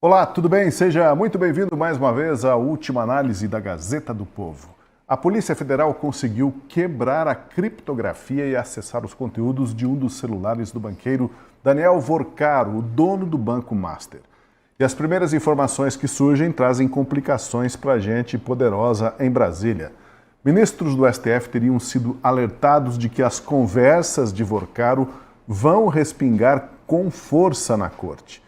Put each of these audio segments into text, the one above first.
Olá, tudo bem? Seja muito bem-vindo mais uma vez à última análise da Gazeta do Povo. A Polícia Federal conseguiu quebrar a criptografia e acessar os conteúdos de um dos celulares do banqueiro Daniel Vorcaro, o dono do Banco Master. E as primeiras informações que surgem trazem complicações para a gente poderosa em Brasília. Ministros do STF teriam sido alertados de que as conversas de Vorcaro vão respingar com força na corte.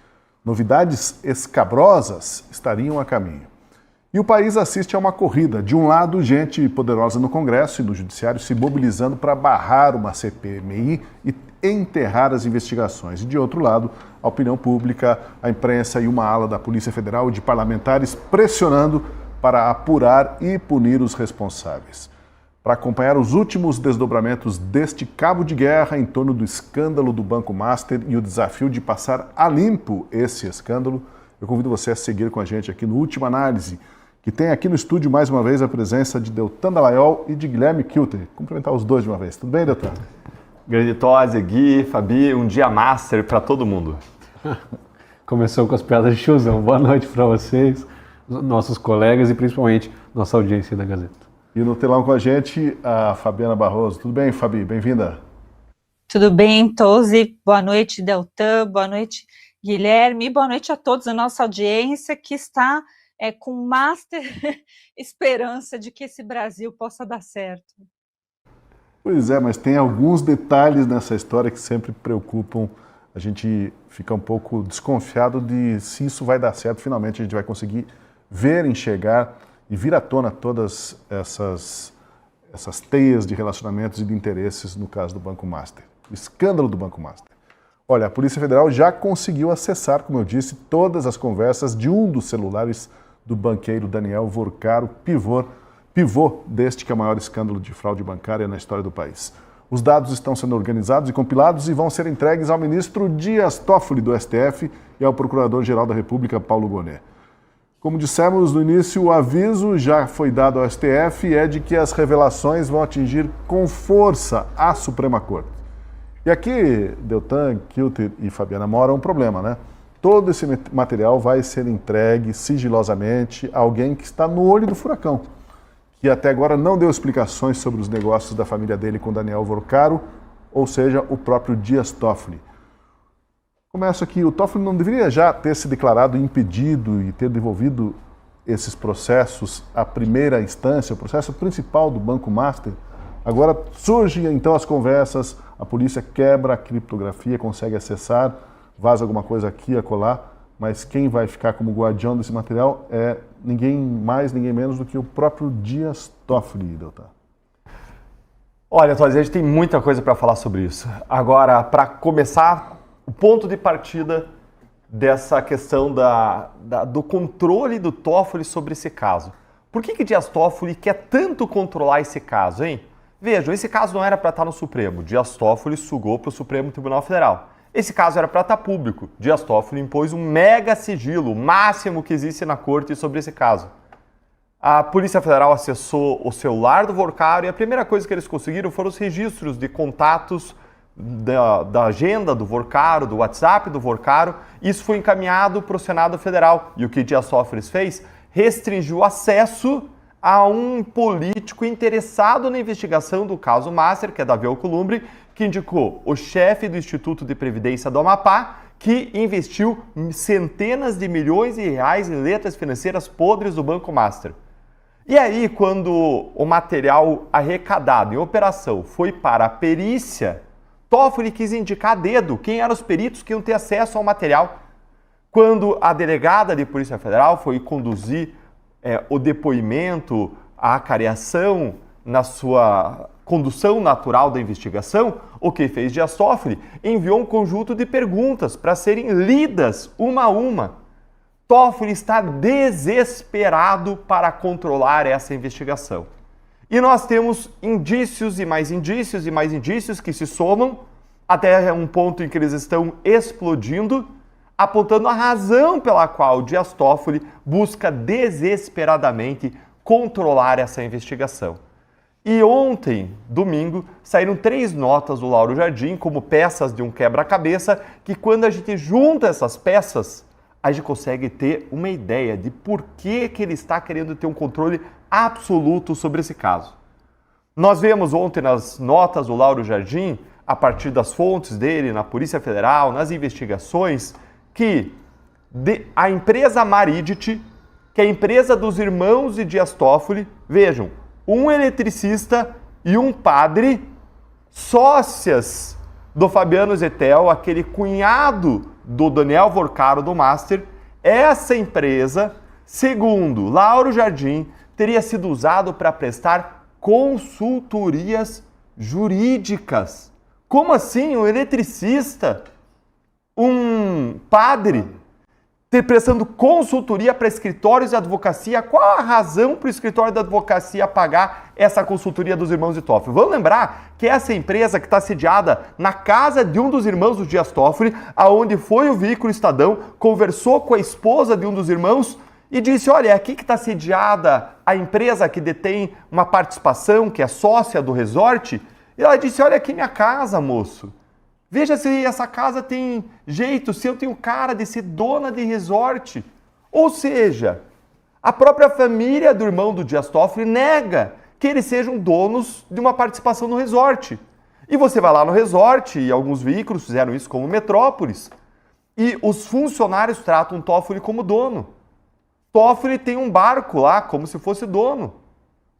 Novidades escabrosas estariam a caminho. E o país assiste a uma corrida. De um lado, gente poderosa no Congresso e no Judiciário se mobilizando para barrar uma CPMI e enterrar as investigações. E de outro lado, a opinião pública, a imprensa e uma ala da Polícia Federal e de parlamentares pressionando para apurar e punir os responsáveis. Para acompanhar os últimos desdobramentos deste cabo de guerra em torno do escândalo do Banco Master e o desafio de passar a limpo esse escândalo, eu convido você a seguir com a gente aqui no Última Análise, que tem aqui no estúdio mais uma vez a presença de Deltan Dallagnol e de Guilherme Kilter. Cumprimentar os dois de uma vez. Tudo bem, Deltan? Grande Tosi, Gui, Fabi, um dia master para todo mundo. Começou com as piadas de tiozão. Boa noite para vocês, nossos colegas e principalmente nossa audiência da Gazeta. E no telão com a gente, a Fabiana Barroso. Tudo bem, Fabi? Bem-vinda. Tudo bem, Tosi. Boa noite, Deltan. Boa noite, Guilherme. E boa noite a todos a nossa audiência que está com master esperança de que esse Brasil possa dar certo. Pois é, mas tem alguns detalhes nessa história que sempre preocupam. A gente fica um pouco desconfiado de se isso vai dar certo. Finalmente a gente vai conseguir ver, enxergar e vir à tona todas essas teias de relacionamentos e de interesses no caso do Banco Master. O escândalo do Banco Master. Olha, a Polícia Federal já conseguiu acessar, como eu disse, todas as conversas de um dos celulares do banqueiro Daniel Vorcaro, pivô deste que é o maior escândalo de fraude bancária na história do país. Os dados estão sendo organizados e compilados e vão ser entregues ao ministro Dias Toffoli do STF e ao Procurador-Geral da República, Paulo Gonet. Como dissemos no início, o aviso já foi dado ao STF e é de que as revelações vão atingir com força a Suprema Corte. E aqui, Deltan, Kilter e Fabiana Mora, um problema, né? Todo esse material vai ser entregue sigilosamente a alguém que está no olho do furacão, que até agora não deu explicações sobre os negócios da família dele com Daniel Vorcaro, ou seja, o próprio Dias Toffoli. Começo aqui, o Toffoli não deveria já ter se declarado impedido e ter devolvido esses processos à primeira instância, o processo principal do Banco Master? Agora surgem então as conversas, a polícia quebra a criptografia, consegue acessar, vaza alguma coisa aqui, acolá, mas quem vai ficar como guardião desse material é ninguém mais, ninguém menos do que o próprio Dias Toffoli, Deltan. Olha, Tosi, a gente tem muita coisa para falar sobre isso. Agora, para começar, o ponto de partida dessa questão do controle do Toffoli sobre esse caso. Por que Dias Toffoli quer tanto controlar esse caso, hein? Vejam, esse caso não era para estar no Supremo. Dias Toffoli sugou para o Supremo Tribunal Federal. Esse caso era para estar público. Dias Toffoli impôs um mega sigilo, o máximo que existe na corte sobre esse caso. A Polícia Federal acessou o celular do Vorcaro e a primeira coisa que eles conseguiram foram os registros de contatos da agenda do Vorcaro, do WhatsApp do Vorcaro. Isso foi encaminhado para o Senado Federal. E o que Dias Toffoli fez? Restringiu o acesso a um político interessado na investigação do caso Master, que é Davi Alcolumbre, que indicou o chefe do Instituto de Previdência do Amapá, que investiu centenas de milhões de reais em letras financeiras podres do Banco Master. E aí, quando o material arrecadado em operação foi para a perícia, Toffoli quis indicar a dedo quem eram os peritos que iam ter acesso ao material. Quando a delegada de Polícia Federal foi conduzir o depoimento, a acareação na sua condução natural da investigação, o que fez Dias Toffoli? Enviou um conjunto de perguntas para serem lidas uma a uma. Toffoli está desesperado para controlar essa investigação. E nós temos indícios e mais indícios e mais indícios que se somam até um ponto em que eles estão explodindo, apontando a razão pela qual Dias Toffoli busca desesperadamente controlar essa investigação. E ontem, domingo, saíram 3 notas do Lauro Jardim como peças de um quebra-cabeça que, quando a gente junta essas peças, a gente consegue ter uma ideia de por que ele está querendo ter um controle absoluto sobre esse caso. Nós vemos ontem nas notas do Lauro Jardim, a partir das fontes dele na Polícia Federal, nas investigações, que a empresa Maridit, que é a empresa dos irmãos de Dias Toffoli, vejam, um eletricista e um padre, sócias do Fabiano Zettel, aquele cunhado do Daniel Vorcaro do Master, essa empresa, segundo Lauro Jardim, teria sido usado para prestar consultorias jurídicas. Como assim? Um eletricista, um padre, prestando consultoria para escritórios de advocacia? Qual a razão para o escritório de advocacia pagar essa consultoria dos irmãos de Toffoli? Vamos lembrar que essa empresa que está sediada na casa de um dos irmãos do Dias Toffoli, aonde foi o veículo Estadão, conversou com a esposa de um dos irmãos e disse, olha, é aqui que está sediada a empresa que detém uma participação, que é sócia do resort. E ela disse, olha aqui minha casa, moço. Veja se essa casa tem jeito, se eu tenho cara de ser dona de resort. Ou seja, a própria família do irmão do Dias Toffoli nega que eles sejam donos de uma participação no resort. E você vai lá no resort, e alguns veículos fizeram isso como Metrópolis, e os funcionários tratam Toffoli como dono. Toffoli tem um barco lá como se fosse dono.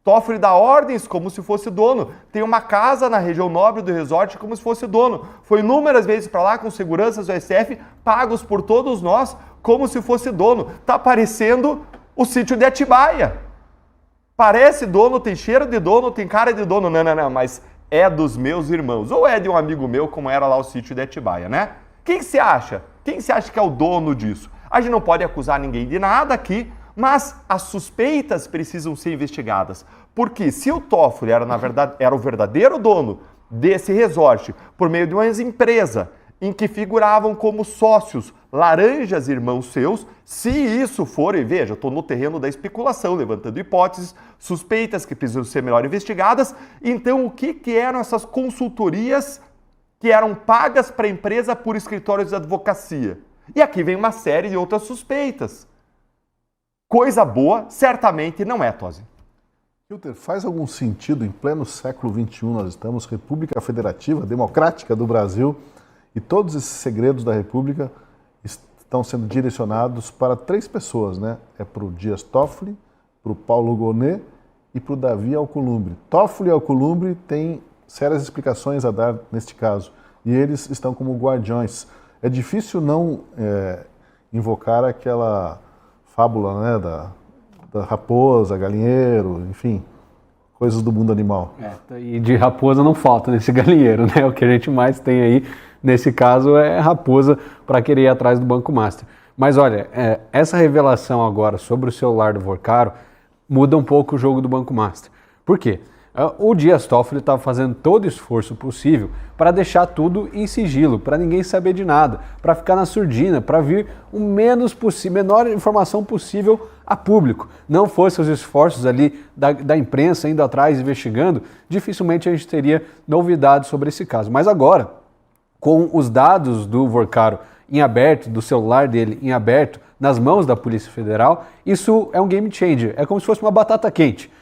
Toffoli dá ordens como se fosse dono. Tem uma casa na região nobre do resort como se fosse dono. Foi inúmeras vezes para lá com seguranças do SF, pagos por todos nós, como se fosse dono. Tá parecendo o sítio de Atibaia. Parece dono, tem cheiro de dono, tem cara de dono. Não, mas é dos meus irmãos. Ou é de um amigo meu, como era lá o sítio de Atibaia, né? Quem que você acha? Quem você acha que é o dono disso? A gente não pode acusar ninguém de nada aqui, mas as suspeitas precisam ser investigadas. Porque se o Toffoli era o verdadeiro dono desse resort, por meio de uma empresa em que figuravam como sócios laranjas irmãos seus, se isso for, e veja, eu estou no terreno da especulação, levantando hipóteses, suspeitas que precisam ser melhor investigadas, então o que eram essas consultorias que eram pagas para a empresa por escritórios de advocacia? E aqui vem uma série de outras suspeitas. Coisa boa, certamente não é, Tosi. Hilter, faz algum sentido, em pleno século XXI, nós estamos, República Federativa, Democrática do Brasil, e todos esses segredos da República estão sendo direcionados para 3 pessoas, né? É para o Dias Toffoli, para o Paulo Gonet e para o Davi Alcolumbre. Toffoli e Alcolumbre têm sérias explicações a dar neste caso, e eles estão como guardiões. É difícil não invocar aquela fábula, né, da raposa, galinheiro, enfim, coisas do mundo animal. E de raposa não falta nesse galinheiro, né? O que a gente mais tem aí, nesse caso, é raposa para querer ir atrás do Banco Master. Mas olha, essa revelação agora sobre o celular do Vorcaro muda um pouco o jogo do Banco Master. Por quê? O Dias Toffoli estava fazendo todo o esforço possível para deixar tudo em sigilo, para ninguém saber de nada, para ficar na surdina, para vir o menor informação possível a público. Não fossem os esforços ali da imprensa indo atrás, investigando, dificilmente a gente teria novidades sobre esse caso. Mas agora, com os dados do Vorcaro em aberto, do celular dele em aberto, nas mãos da Polícia Federal, isso é um game changer, é como se fosse uma batata quente.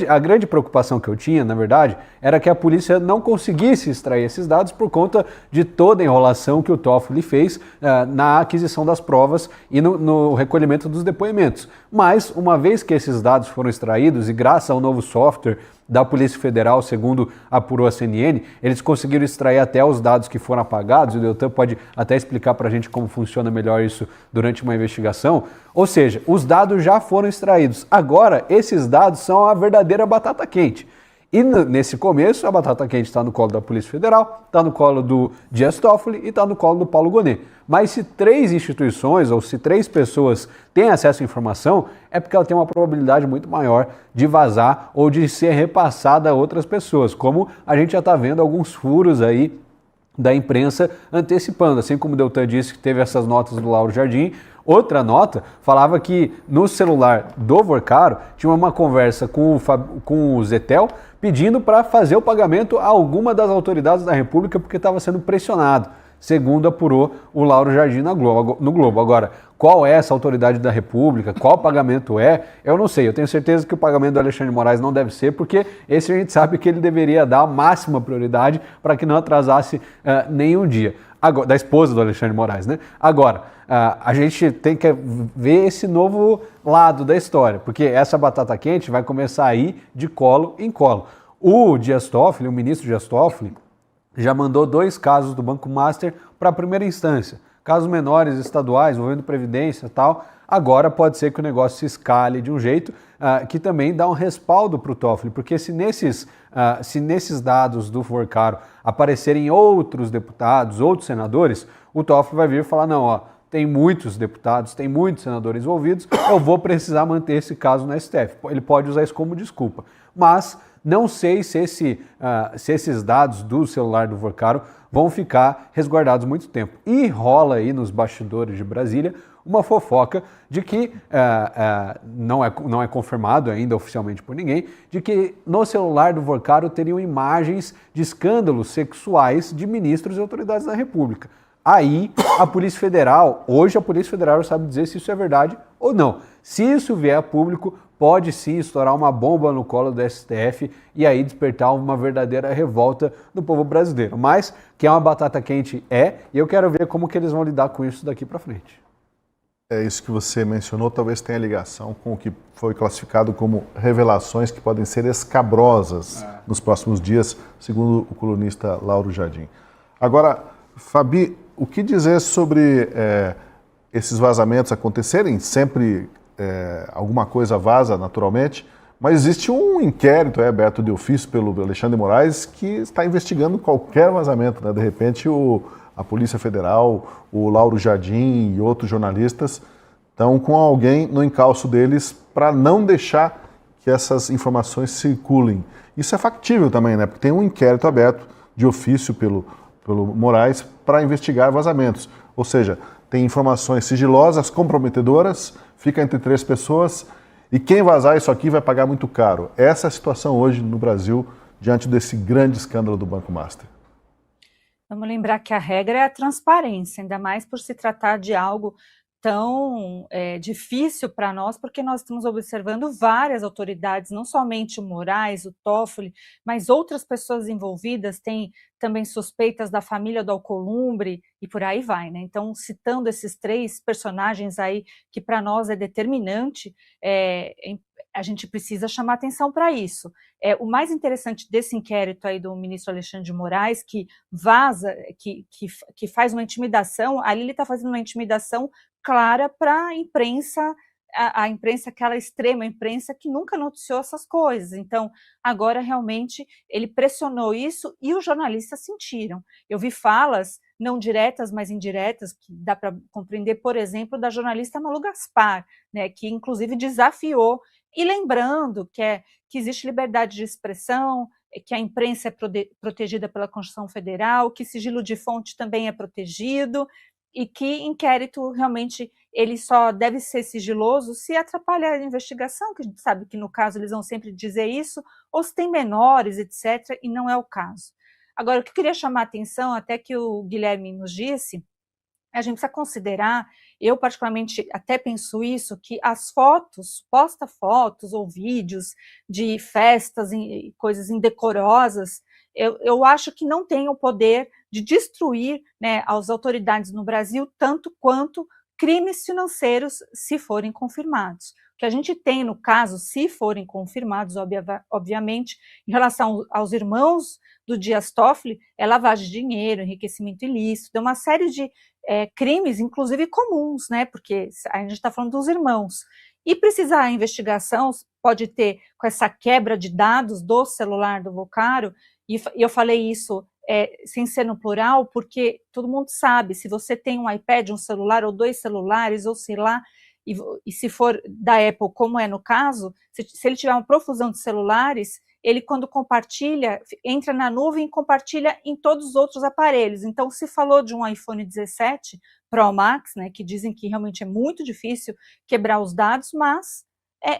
A grande preocupação que eu tinha, na verdade, era que a polícia não conseguisse extrair esses dados por conta de toda a enrolação que o Toffoli fez na aquisição das provas e no recolhimento dos depoimentos. Mas, uma vez que esses dados foram extraídos e graças ao novo software da Polícia Federal, segundo apurou a CNN, eles conseguiram extrair até os dados que foram apagados, e o Deltan pode até explicar para a gente como funciona melhor isso durante uma investigação. Ou seja, os dados já foram extraídos. Agora, esses dados são a verdadeira batata quente. E nesse começo, a batata quente está no colo da Polícia Federal, está no colo do Dias Toffoli e está no colo do Paulo Gonet. Mas se 3 instituições ou se 3 pessoas têm acesso à informação, é porque ela tem uma probabilidade muito maior de vazar ou de ser repassada a outras pessoas, como a gente já está vendo alguns furos aí da imprensa antecipando, assim como o Deltan disse que teve essas notas do Lauro Jardim. Outra nota falava que no celular do Vorcaro tinha uma conversa com o Zettel pedindo para fazer o pagamento a alguma das autoridades da República porque estava sendo pressionado. segundo apurou o Lauro Jardim no Globo. Agora, qual é essa autoridade da República, qual pagamento é, eu não sei. Eu tenho certeza que o pagamento do Alexandre de Moraes não deve ser, porque esse a gente sabe que ele deveria dar a máxima prioridade para que não atrasasse nenhum dia. Agora, da esposa do Alexandre de Moraes, né? Agora, a gente tem que ver esse novo lado da história, porque essa batata quente vai começar a ir de colo em colo. O Dias Toffoli, o ministro Dias Toffoli, já mandou 2 casos do Banco Master para a primeira instância. Casos menores estaduais, envolvendo previdência e tal. Agora pode ser que o negócio se escale de um jeito que também dá um respaldo para o Toffoli, porque se nesses dados do Forcaro aparecerem outros deputados, outros senadores, o Toffoli vai vir e falar, não, ó, tem muitos deputados, tem muitos senadores envolvidos, eu vou precisar manter esse caso no STF. Ele pode usar isso como desculpa. Mas não sei se esses dados do celular do Forcaro vão ficar resguardados muito tempo. E rola aí nos bastidores de Brasília uma fofoca de que, não é confirmado ainda oficialmente por ninguém, de que no celular do Forcaro teriam imagens de escândalos sexuais de ministros e autoridades da República. Aí a Polícia Federal, hoje a Polícia Federal sabe dizer se isso é verdade ou não. Se isso vier a público, pode sim estourar uma bomba no colo do STF e aí despertar uma verdadeira revolta do povo brasileiro. Mas que é uma batata quente e eu quero ver como que eles vão lidar com isso daqui para frente. É isso que você mencionou, talvez tenha ligação com o que foi classificado como revelações que podem ser escabrosas nos próximos dias, segundo o colunista Lauro Jardim. Agora, Fabi, o que dizer sobre esses vazamentos acontecerem? Sempre alguma coisa vaza, naturalmente, mas existe um inquérito aberto de ofício pelo Alexandre de Moraes que está investigando qualquer vazamento, né? De repente, a Polícia Federal, o Lauro Jardim e outros jornalistas estão com alguém no encalço deles para não deixar que essas informações circulem. Isso é factível também, né? Porque tem um inquérito aberto de ofício pelo Moraes para investigar vazamentos. Ou seja, tem informações sigilosas, comprometedoras, fica entre 3 pessoas e quem vazar isso aqui vai pagar muito caro. Essa é a situação hoje no Brasil diante desse grande escândalo do Banco Master. Vamos lembrar que a regra é a transparência, ainda mais por se tratar de algo tão difícil para nós, porque nós estamos observando várias autoridades, não somente o Moraes, o Toffoli, mas outras pessoas envolvidas, tem também suspeitas da família do Alcolumbre e por aí vai, né? Então, citando esses 3 personagens aí, que para nós é determinante, a gente precisa chamar atenção para isso. O mais interessante desse inquérito aí do ministro Alexandre de Moraes, que vaza, que faz uma intimidação, ali ele está fazendo uma intimidação clara para a imprensa, a imprensa, aquela extrema imprensa que nunca noticiou essas coisas. Então, agora realmente ele pressionou isso e os jornalistas sentiram. Eu vi falas, não diretas, mas indiretas, que dá para compreender, por exemplo, da jornalista Malu Gaspar, né, que inclusive desafiou, e lembrando que existe liberdade de expressão, que a imprensa é protegida pela Constituição Federal, que sigilo de fonte também é protegido, e que inquérito realmente ele só deve ser sigiloso se atrapalhar a investigação, que a gente sabe que no caso eles vão sempre dizer isso, ou se tem menores, etc., e não é o caso. Agora, o que eu queria chamar a atenção, até que o Guilherme nos disse, a gente precisa considerar, eu particularmente até penso isso, que as fotos, posta fotos ou vídeos de festas e coisas indecorosas, eu acho que não tem o poder de destruir, né, as autoridades no Brasil tanto quanto crimes financeiros, se forem confirmados. O que a gente tem no caso, se forem confirmados, obviamente, em relação aos irmãos do Dias Toffoli, é lavagem de dinheiro, enriquecimento ilícito, é uma série de crimes, inclusive comuns, né, porque a gente está falando dos irmãos. E precisar a investigação pode ter, com essa quebra de dados do celular do Forcaro, e eu falei isso sem ser no plural, porque todo mundo sabe, se você tem um iPad, um celular, ou 2 celulares, ou sei lá, e se for da Apple, como é no caso, se ele tiver uma profusão de celulares, ele quando compartilha, entra na nuvem e compartilha em todos os outros aparelhos. Então, se falou de um iPhone 17 Pro Max, né, que dizem que realmente é muito difícil quebrar os dados, mas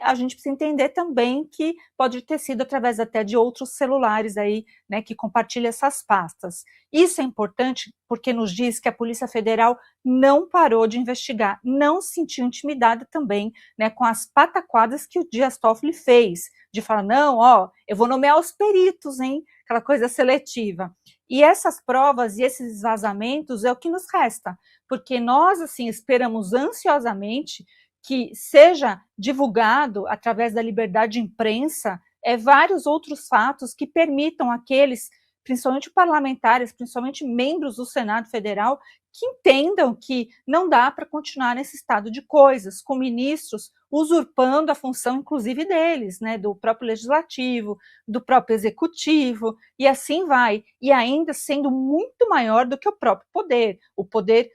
a gente precisa entender também que pode ter sido através até de outros celulares aí, né, que compartilham essas pastas. Isso é importante porque nos diz que a Polícia Federal não parou de investigar, não se sentiu intimidada também, né, com as pataquadas que o Dias Toffoli fez, de falar, não, ó, eu vou nomear os peritos, hein, aquela coisa seletiva. E essas provas e esses vazamentos é o que nos resta, porque nós, assim, esperamos ansiosamente que seja divulgado, através da liberdade de imprensa, vários outros fatos que permitam aqueles, principalmente parlamentares, principalmente membros do Senado Federal, que entendam que não dá para continuar nesse estado de coisas, com ministros usurpando a função, inclusive, deles, né, do próprio legislativo, do próprio executivo, e assim vai, e ainda sendo muito maior do que o próprio poder. O poder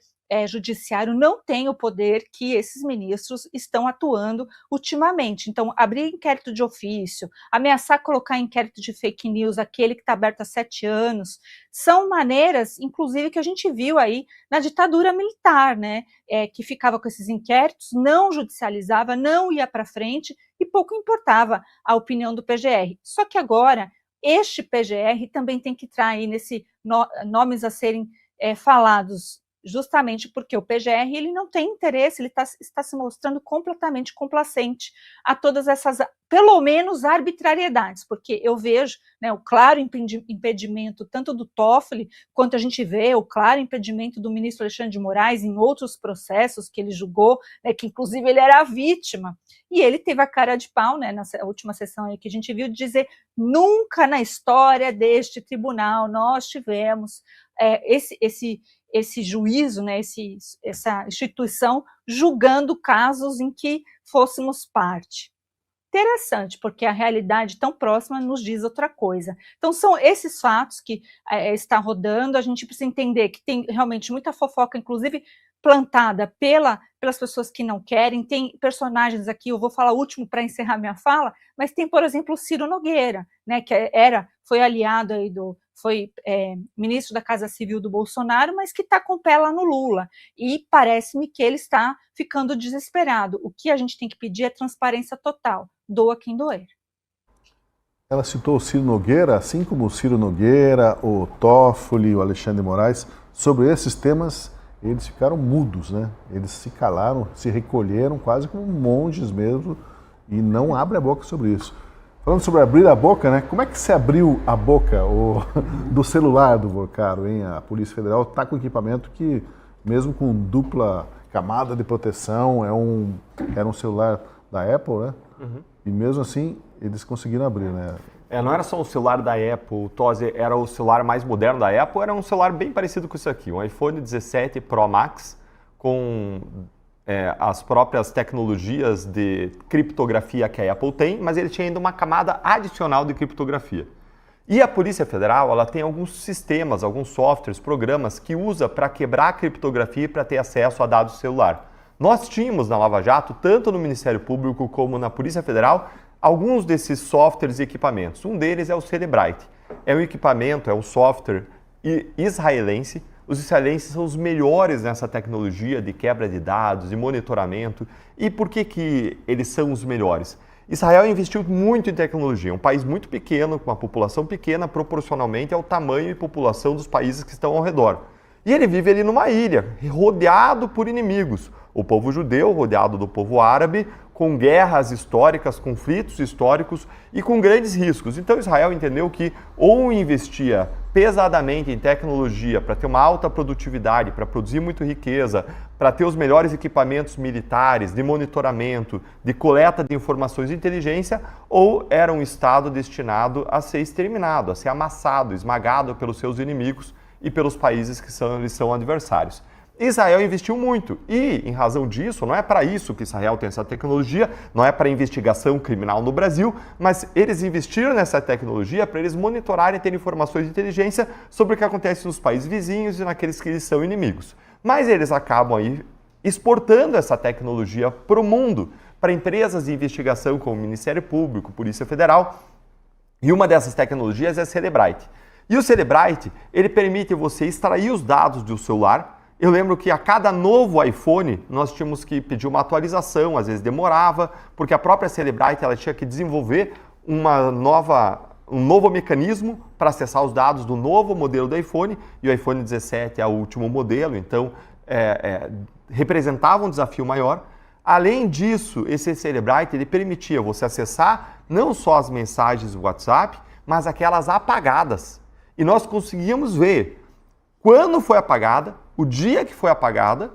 judiciário não tem o poder que esses ministros estão atuando ultimamente. Então, abrir inquérito de ofício, ameaçar colocar inquérito de fake news, aquele que está aberto há 7 anos, são maneiras, inclusive, que a gente viu aí na ditadura militar, né, que ficava com esses inquéritos, não judicializava, não ia para frente e pouco importava a opinião do PGR. Só que agora, este PGR também tem que entrar aí nesse nomes a serem falados, justamente porque o PGR ele não tem interesse, ele está se mostrando completamente complacente a todas essas, pelo menos, arbitrariedades, porque eu vejo, né, o claro impedimento tanto do Toffoli, quanto a gente vê o claro impedimento do ministro Alexandre de Moraes em outros processos que ele julgou, né, que inclusive ele era a vítima, e ele teve a cara de pau, né, na última sessão aí que a gente viu, de dizer, nunca na história deste tribunal nós tivemos esse juízo, né, essa instituição julgando casos em que fôssemos parte. Interessante, porque a realidade tão próxima nos diz outra coisa. Então, são esses fatos que está rodando, a gente precisa entender que tem realmente muita fofoca, inclusive plantada pelas pessoas que não querem, tem personagens aqui, eu vou falar o último para encerrar minha fala, mas tem, por exemplo, o Ciro Nogueira, né, que foi aliado aí foi ministro da Casa Civil do Bolsonaro, mas que está com o pé lá no Lula, e parece-me que ele está ficando desesperado. O que a gente tem que pedir é transparência total, doa quem doer. Ela citou o Ciro Nogueira, assim como o Ciro Nogueira, o Toffoli, o Alexandre de Moraes, sobre esses temas eles ficaram mudos, né? Eles se calaram, se recolheram quase como monges mesmo e não abrem a boca sobre isso. Falando sobre abrir a boca, né? Como é que se abriu a boca do celular do Vorcaro, hein? A Polícia Federal está com equipamento que, mesmo com dupla camada de proteção, era um celular da Apple, né? Uhum. E mesmo assim, eles conseguiram abrir, né? Não era só um celular da Apple, Tosi, era o celular mais moderno da Apple, era um celular bem parecido com isso aqui, um iPhone 17 Pro Max com as próprias tecnologias de criptografia que a Apple tem, mas ele tinha ainda uma camada adicional de criptografia. E a Polícia Federal, ela tem alguns sistemas, alguns softwares, programas que usa para quebrar a criptografia e para ter acesso a dados do celular. Nós tínhamos na Lava Jato, tanto no Ministério Público como na Polícia Federal, alguns desses softwares e equipamentos. Um deles é o Cellebrite. É um equipamento, é um software israelense. Os israelenses são os melhores nessa tecnologia de quebra de dados, de monitoramento. E por que eles são os melhores? Israel investiu muito em tecnologia. É um país muito pequeno, com uma população pequena, proporcionalmente ao tamanho e população dos países que estão ao redor. E ele vive ali numa ilha, rodeado por inimigos. O povo judeu, rodeado do povo árabe, com guerras históricas, conflitos históricos e com grandes riscos. Então Israel entendeu que ou investia pesadamente em tecnologia para ter uma alta produtividade, para produzir muita riqueza, para ter os melhores equipamentos militares, de monitoramento, de coleta de informações de inteligência, ou era um Estado destinado a ser exterminado, a ser amassado, esmagado pelos seus inimigos e pelos países que lhes são adversários. Israel investiu muito e, em razão disso, não é para isso que Israel tem essa tecnologia, não é para investigação criminal no Brasil, mas eles investiram nessa tecnologia para eles monitorarem e terem informações de inteligência sobre o que acontece nos países vizinhos e naqueles que eles são inimigos. Mas eles acabam aí exportando essa tecnologia para o mundo, para empresas de investigação como o Ministério Público, Polícia Federal, e uma dessas tecnologias é a Cellebrite. E o Cellebrite, ele permite você extrair os dados do celular Eu lembro que a cada novo iPhone, nós tínhamos que pedir uma atualização, às vezes demorava, porque a própria Cellebrite ela tinha que desenvolver um novo mecanismo para acessar os dados do novo modelo do iPhone, e o iPhone 17 é o último modelo, então representava um desafio maior. Além disso, esse Cellebrite ele permitia você acessar não só as mensagens do WhatsApp, mas aquelas apagadas. E nós conseguíamos ver quando foi apagada, o dia que foi apagada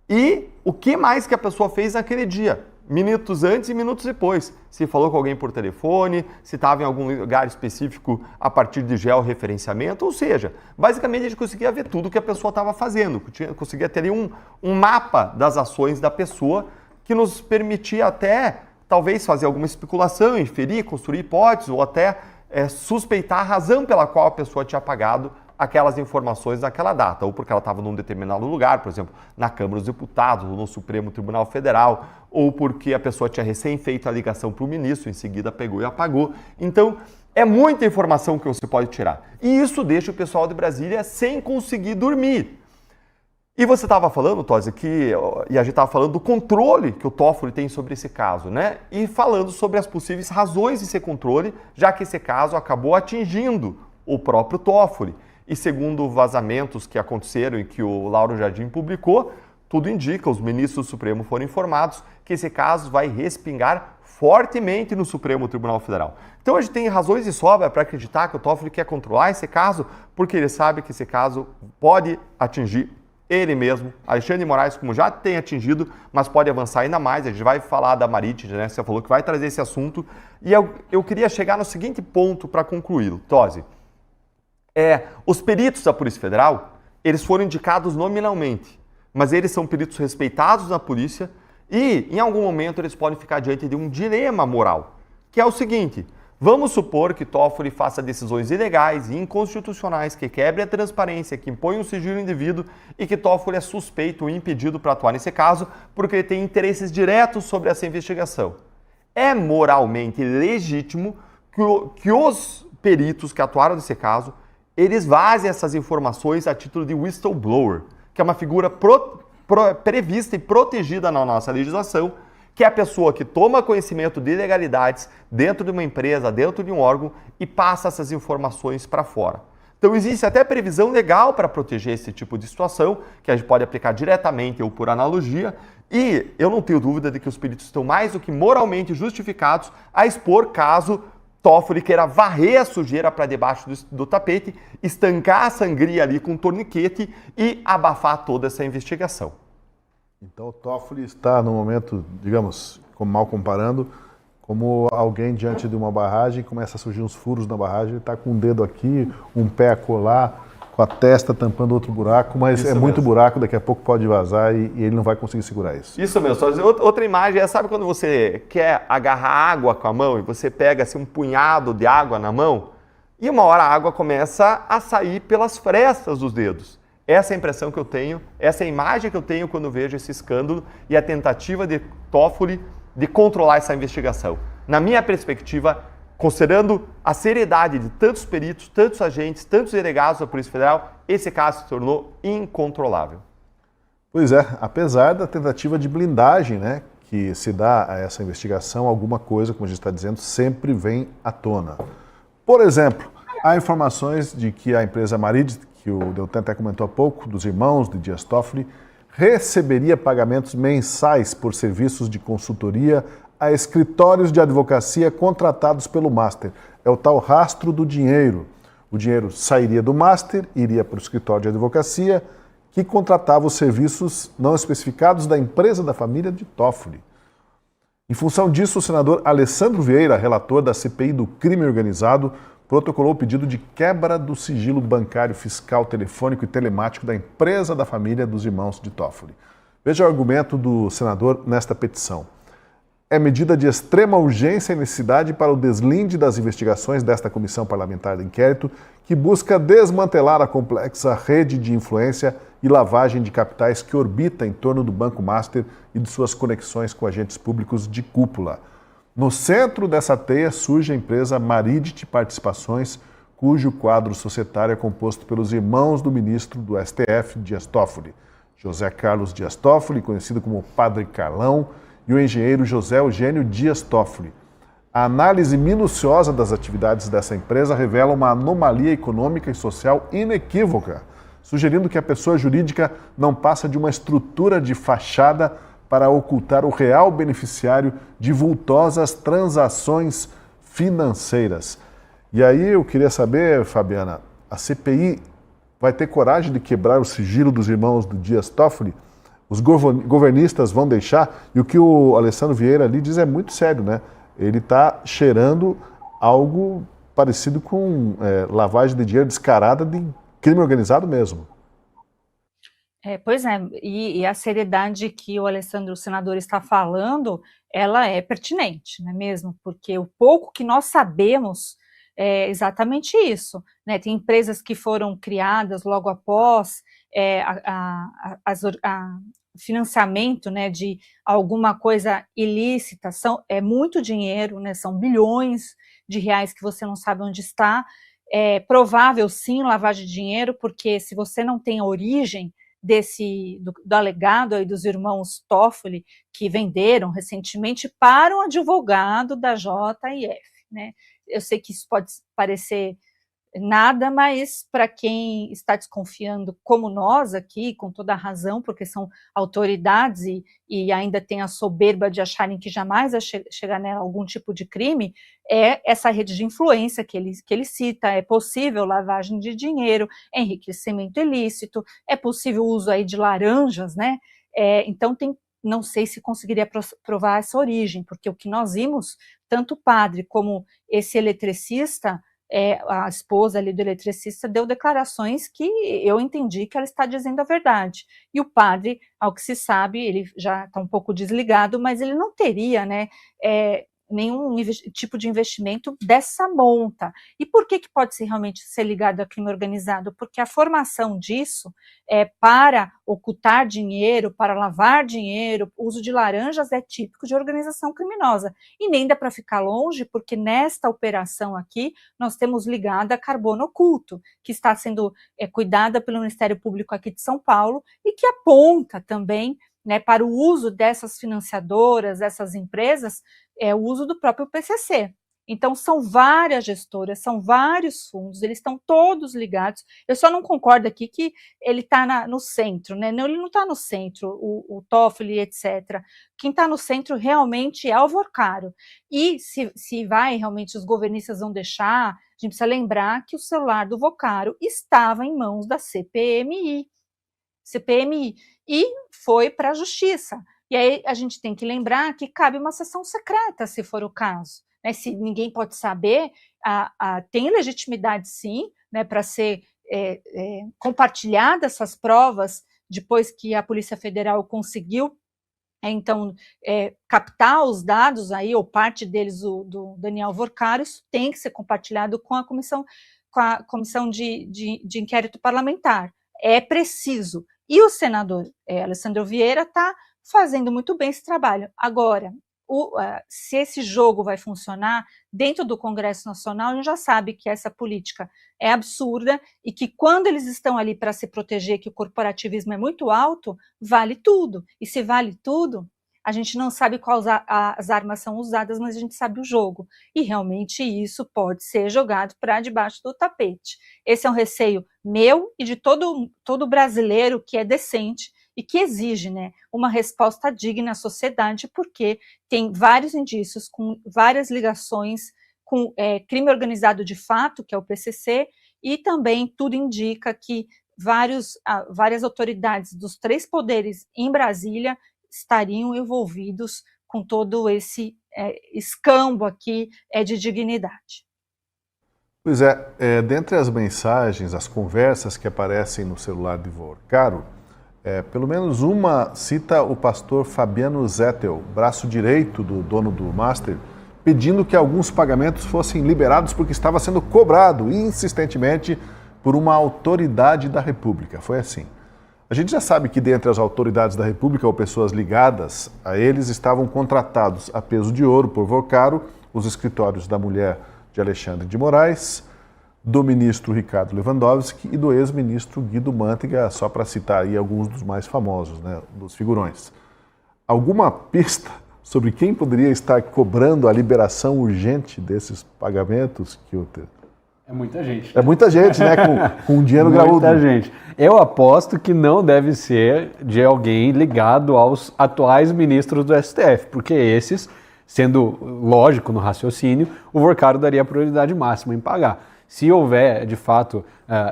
e o que mais que a pessoa fez naquele dia, minutos antes e minutos depois. Se falou com alguém por telefone, se estava em algum lugar específico a partir de georreferenciamento, ou seja, basicamente a gente conseguia ver tudo o que a pessoa estava fazendo, conseguia ter ali um mapa das ações da pessoa que nos permitia até, talvez, fazer alguma especulação, inferir, construir hipóteses ou até suspeitar a razão pela qual a pessoa tinha apagado aquelas informações naquela data, ou porque ela estava num determinado lugar, por exemplo, na Câmara dos Deputados, ou no Supremo Tribunal Federal, ou porque a pessoa tinha recém feito a ligação para o ministro, em seguida pegou e apagou. Então, é muita informação que você pode tirar. E isso deixa o pessoal de Brasília sem conseguir dormir. E você estava falando, Tosi, e a gente estava falando do controle que o Toffoli tem sobre esse caso, né? E falando sobre as possíveis razões de ser controle, já que esse caso acabou atingindo o próprio Toffoli. E segundo vazamentos que aconteceram e que o Lauro Jardim publicou, tudo indica, os ministros do Supremo foram informados que esse caso vai respingar fortemente no Supremo Tribunal Federal. Então a gente tem razões de sobra para acreditar que o Toffoli quer controlar esse caso, porque ele sabe que esse caso pode atingir ele mesmo, Alexandre de Moraes, como já tem atingido, mas pode avançar ainda mais. A gente vai falar da Marit, né? Você falou que vai trazer esse assunto. E eu queria chegar no seguinte ponto para concluí-lo, Tosi. Os peritos da Polícia Federal, eles foram indicados nominalmente, mas eles são peritos respeitados na polícia e, em algum momento, eles podem ficar diante de um dilema moral, que é o seguinte: vamos supor que Toffoli faça decisões ilegais e inconstitucionais, que quebre a transparência, que impõe um sigilo indivíduo e que Toffoli é suspeito ou impedido para atuar nesse caso porque ele tem interesses diretos sobre essa investigação. É moralmente legítimo que os peritos que atuaram nesse caso eles vazem essas informações a título de whistleblower, que é uma figura prevista e protegida na nossa legislação, que é a pessoa que toma conhecimento de ilegalidades dentro de uma empresa, dentro de um órgão e passa essas informações para fora. Então existe até previsão legal para proteger esse tipo de situação, que a gente pode aplicar diretamente ou por analogia, e eu não tenho dúvida de que os peritos estão mais do que moralmente justificados a expor caso Toffoli queira varrer a sujeira para debaixo do tapete, estancar a sangria ali com um torniquete e abafar toda essa investigação. Então o Toffoli está no momento, digamos, mal comparando, como alguém diante de uma barragem, começa a surgir uns furos na barragem, ele está com um dedo aqui, um pé a colar, com a testa tampando outro buraco, mas isso é muito mesmo. Buraco, daqui a pouco pode vazar e ele não vai conseguir segurar isso. Isso mesmo. Outra imagem sabe quando você quer agarrar água com a mão e você pega assim, um punhado de água na mão e uma hora a água começa a sair pelas frestas dos dedos. Essa é a impressão que eu tenho, essa é a imagem que eu tenho quando vejo esse escândalo e a tentativa de Toffoli de controlar essa investigação. Na minha perspectiva, considerando a seriedade de tantos peritos, tantos agentes, tantos delegados da Polícia Federal, esse caso se tornou incontrolável. Pois é, apesar da tentativa de blindagem, né, que se dá a essa investigação, alguma coisa, como a gente está dizendo, sempre vem à tona. Por exemplo, há informações de que a empresa Marit, que o Deltan até comentou há pouco, dos irmãos de Dias Toffoli, receberia pagamentos mensais por serviços de consultoria a escritórios de advocacia contratados pelo Master. É o tal rastro do dinheiro. O dinheiro sairia do Master, iria para o escritório de advocacia, que contratava os serviços não especificados da empresa da família de Toffoli. Em função disso, o senador Alessandro Vieira, relator da CPI do crime organizado, protocolou o pedido de quebra do sigilo bancário, fiscal, telefônico e telemático da empresa da família dos irmãos de Toffoli. Veja o argumento do senador nesta petição. É medida de extrema urgência e necessidade para o deslinde das investigações desta comissão parlamentar de inquérito que busca desmantelar a complexa rede de influência e lavagem de capitais que orbita em torno do Banco Master e de suas conexões com agentes públicos de cúpula. No centro dessa teia surge a empresa Marit Participações, cujo quadro societário é composto pelos irmãos do ministro do STF, Dias Toffoli. José Carlos Dias Toffoli, conhecido como Padre Carlão, e o engenheiro José Eugênio Dias Toffoli. A análise minuciosa das atividades dessa empresa revela uma anomalia econômica e social inequívoca, sugerindo que a pessoa jurídica não passa de uma estrutura de fachada para ocultar o real beneficiário de vultosas transações financeiras. E aí eu queria saber, Fabiana, a CPI vai ter coragem de quebrar o sigilo dos irmãos do Dias Toffoli? Os governistas vão deixar? E o que o Alessandro Vieira ali diz é muito sério, né? Ele está cheirando algo parecido com lavagem de dinheiro descarada de crime organizado mesmo. Pois é, e a seriedade que o Alessandro, o senador, está falando, ela é pertinente, não é mesmo? Porque o pouco que nós sabemos é exatamente isso, né? Tem empresas que foram criadas logo após financiamento, né, de alguma coisa ilícita, é muito dinheiro, né? São bilhões de reais que você não sabe onde está. É provável, sim, lavagem de dinheiro, porque se você não tem a origem do alegado aí dos irmãos Toffoli, que venderam recentemente para um advogado da JIF, né? Eu sei que isso pode parecer nada, mas para quem está desconfiando, como nós aqui, com toda a razão, porque são autoridades e ainda tem a soberba de acharem que jamais vai chegar nela algum tipo de crime, é essa rede de influência que ele cita. É possível lavagem de dinheiro, enriquecimento ilícito, é possível o uso aí de laranjas, né? Então não sei se conseguiria provar essa origem, porque o que nós vimos, tanto o padre como esse eletricista, a esposa ali do eletricista deu declarações que eu entendi que ela está dizendo a verdade. E o padre, ao que se sabe, ele já está um pouco desligado, mas ele não teria, né, nenhum tipo de investimento dessa monta. E por que pode ser realmente ser ligado a crime organizado? Porque a formação disso é para ocultar dinheiro, para lavar dinheiro, o uso de laranjas é típico de organização criminosa. E nem dá para ficar longe, porque nesta operação aqui, nós temos ligada a carbono oculto, que está sendo cuidada pelo Ministério Público aqui de São Paulo, e que aponta também, né, para o uso dessas financiadoras, dessas empresas, o uso do próprio PCC. Então, são várias gestoras, são vários fundos, eles estão todos ligados. Eu só não concordo aqui que ele está no centro, né? Não, ele não está no centro, o Toffoli, etc. Quem está no centro realmente é o Vorcaro. E se vai, realmente, os governistas vão deixar, a gente precisa lembrar que o celular do Vorcaro estava em mãos da CPMI, e foi para a justiça. E aí a gente tem que lembrar que cabe uma sessão secreta, se for o caso. Né? Se ninguém pode saber, tem legitimidade, sim, né, para ser compartilhadas essas provas depois que a Polícia Federal conseguiu, então, captar os dados aí, ou parte deles do Daniel Vorcaro. Isso tem que ser compartilhado com a comissão de inquérito parlamentar. É preciso. E o senador Alessandro Vieira está fazendo muito bem esse trabalho. Agora, se esse jogo vai funcionar dentro do Congresso Nacional, a gente já sabe que essa política é absurda e que quando eles estão ali para se proteger, que o corporativismo é muito alto, vale tudo. E se vale tudo, a gente não sabe quais as armas são usadas, mas a gente sabe o jogo. E realmente isso pode ser jogado para debaixo do tapete. Esse é um receio meu e de todo brasileiro que é decente e que exige, né, uma resposta digna à sociedade, porque tem vários indícios com várias ligações com crime organizado de fato, que é o PCC, e também tudo indica que várias autoridades dos 3 poderes em Brasília estariam envolvidos com todo esse escambo aqui de dignidade. Pois dentre as mensagens, as conversas que aparecem no celular de Vorcaro, pelo menos uma cita o pastor Fabiano Zettel, braço direito do dono do Master, pedindo que alguns pagamentos fossem liberados porque estava sendo cobrado insistentemente por uma autoridade da República. Foi assim. A gente já sabe que dentre as autoridades da República ou pessoas ligadas a eles estavam contratados a peso de ouro por Vorcaro, os escritórios da mulher de Alexandre de Moraes, do ministro Ricardo Lewandowski e do ex-ministro Guido Mantega, só para citar aí alguns dos mais famosos, né, dos figurões. Alguma pista sobre quem poderia estar cobrando a liberação urgente desses pagamentos, Kilter? É muita gente. É muita gente, né? Com dinheiro graúdo. Muita gente. Eu aposto que não deve ser de alguém ligado aos atuais ministros do STF, porque esses, sendo lógico no raciocínio, o Vorcaro daria prioridade máxima em pagar. Se houver, de fato,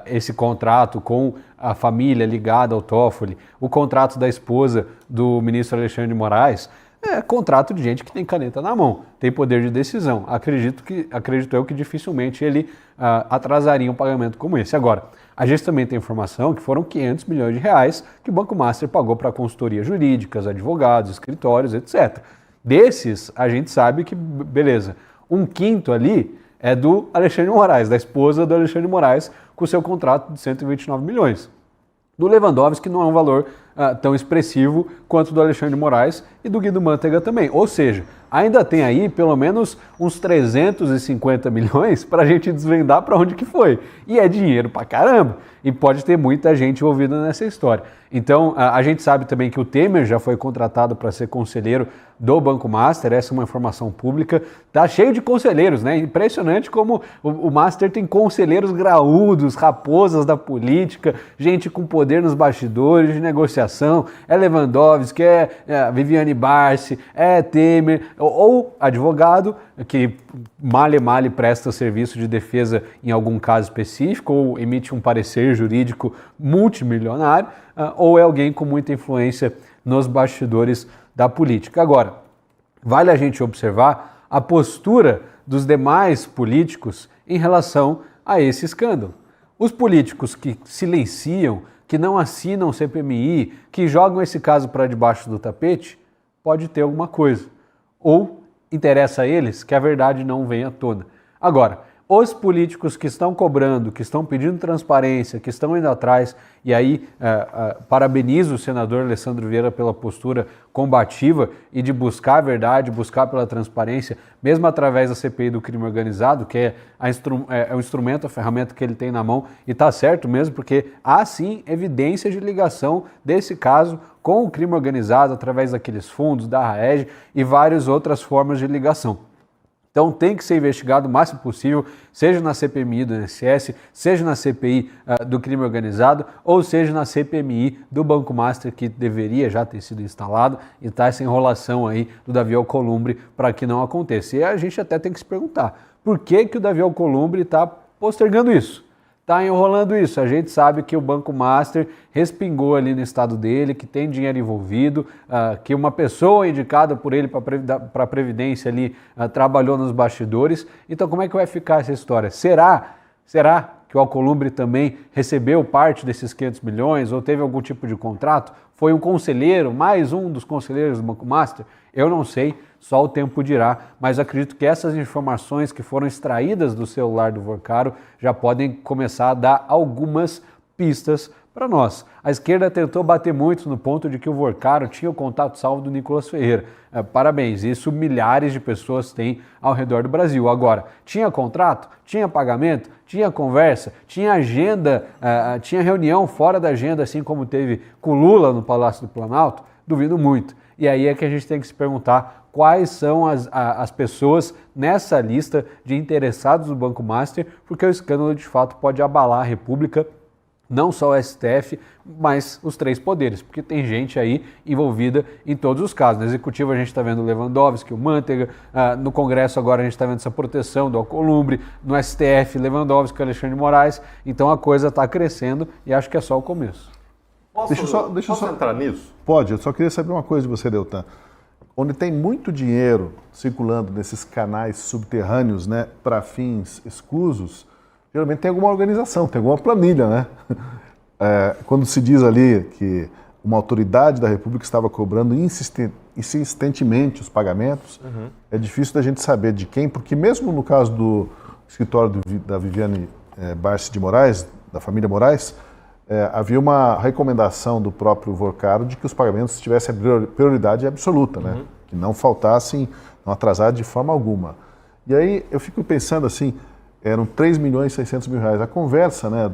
esse contrato com a família ligada ao Toffoli, o contrato da esposa do ministro Alexandre de Moraes, é contrato de gente que tem caneta na mão, tem poder de decisão. Acredito eu que dificilmente ele atrasaria um pagamento como esse. Agora, a gente também tem informação que foram 500 milhões de reais que o Banco Master pagou para consultorias jurídicas, advogados, escritórios, etc. Desses, a gente sabe que, beleza, 1/5 ali é do Alexandre de Moraes, da esposa do Alexandre de Moraes, com o seu contrato de 129 milhões. Do Lewandowski não é um valor tão expressivo quanto do Alexandre de Moraes e do Guido Mantega também. Ou seja, ainda tem aí pelo menos uns 350 milhões para a gente desvendar para onde que foi. E é dinheiro pra caramba. E pode ter muita gente envolvida nessa história. Então, a gente sabe também que o Temer já foi contratado para ser conselheiro do Banco Master, essa é uma informação pública. Tá cheio de conselheiros, né? Impressionante como o Master tem conselheiros graúdos, raposas da política, gente com poder nos bastidores de negociação. É Lewandowski, é Viviane Barsi, é Temer, ou advogado que male presta serviço de defesa em algum caso específico, ou emite um parecer jurídico multimilionário, ou é alguém com muita influência nos bastidores da política. Agora, vale a gente observar a postura dos demais políticos em relação a esse escândalo. Os políticos que silenciam, que não assinam o CPMI, que jogam esse caso para debaixo do tapete, pode ter alguma coisa. Ou interessa a eles que a verdade não venha à tona. Agora, os políticos que estão cobrando, que estão pedindo transparência, que estão indo atrás, e aí parabenizo o senador Alessandro Vieira pela postura combativa e de buscar a verdade, buscar pela transparência, mesmo através da CPI do crime organizado, que é o instrumento, a ferramenta que ele tem na mão, e está certo mesmo, porque há sim evidência de ligação desse caso com o crime organizado, através daqueles fundos, da RAEG e várias outras formas de ligação. Então tem que ser investigado o máximo possível, seja na CPMI do INSS, seja na CPI do crime organizado, ou seja na CPMI do Banco Master, que deveria já ter sido instalado, e está essa enrolação aí do Davi Alcolumbre para que não aconteça. E a gente até tem que se perguntar, por que o Davi Alcolumbre está postergando isso? Está enrolando isso. A gente sabe que o Banco Master respingou ali no estado dele, que tem dinheiro envolvido, que uma pessoa indicada por ele para a Previdência ali trabalhou nos bastidores. Então como é que vai ficar essa história? Será que o Alcolumbre também recebeu parte desses 500 milhões ou teve algum tipo de contrato? Foi um conselheiro, mais um dos conselheiros do Banco Master? Eu não sei, só o tempo dirá, mas acredito que essas informações que foram extraídas do celular do Vorcaro já podem começar a dar algumas pistas para nós. A esquerda tentou bater muito no ponto de que o Vorcaro tinha o contato salvo do Nicolas Ferreira. Parabéns, isso milhares de pessoas têm ao redor do Brasil. Agora, tinha contrato? Tinha pagamento? Tinha conversa? Tinha agenda? Tinha reunião fora da agenda, assim como teve com Lula no Palácio do Planalto? Duvido muito. E aí é que a gente tem que se perguntar quais são as pessoas nessa lista de interessados do Banco Master, porque o escândalo de fato pode abalar a República, não só o STF, mas os três poderes, porque tem gente aí envolvida em todos os casos. No Executivo a gente está vendo o Lewandowski, o Mantega, no Congresso agora a gente está vendo essa proteção do Alcolumbre, no STF Lewandowski, Alexandre de Moraes, então a coisa está crescendo e acho que é só o começo. Deixa eu só entrar nisso? Pode, eu só queria saber uma coisa de você, Deltan. Onde tem muito dinheiro circulando nesses canais subterrâneos, né, para fins escusos, geralmente tem alguma organização, tem alguma planilha, né? Quando se diz ali que uma autoridade da República estava cobrando insistentemente os pagamentos, é difícil da gente saber de quem, porque mesmo no caso do escritório da Viviane Barsi de Moraes, da família Moraes, havia uma recomendação do próprio Vorcaro de que os pagamentos tivessem prioridade absoluta, né? Que não faltassem, não atrasassem de forma alguma. E aí eu fico pensando assim, eram 3 milhões e 600 mil reais. A conversa, né,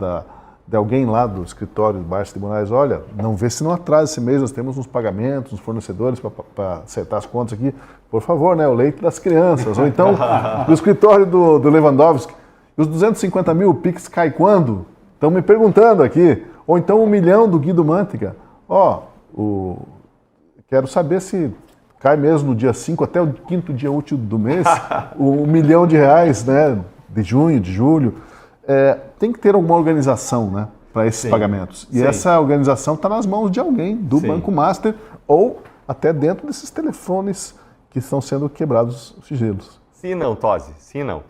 de alguém lá do escritório do Barça de Moraes, olha, não vê se não atrasa esse mês, nós temos uns pagamentos, uns fornecedores para acertar as contas aqui, por favor, né, o leite das crianças. Ou então, do escritório do Lewandowski, os 250 mil, o Pix cai quando? Estão me perguntando aqui. Ou então 1 milhão do Guido Mantega. Quero saber se cai mesmo no dia 5 até o 5º dia útil do mês, R$1 milhão, né, de junho, de julho. Tem que ter alguma organização, né, para esses pagamentos. E essa organização está nas mãos de alguém, do Banco Master, ou até dentro desses telefones que estão sendo quebrados os sigilos. Sim, não, Tosi, sim, não.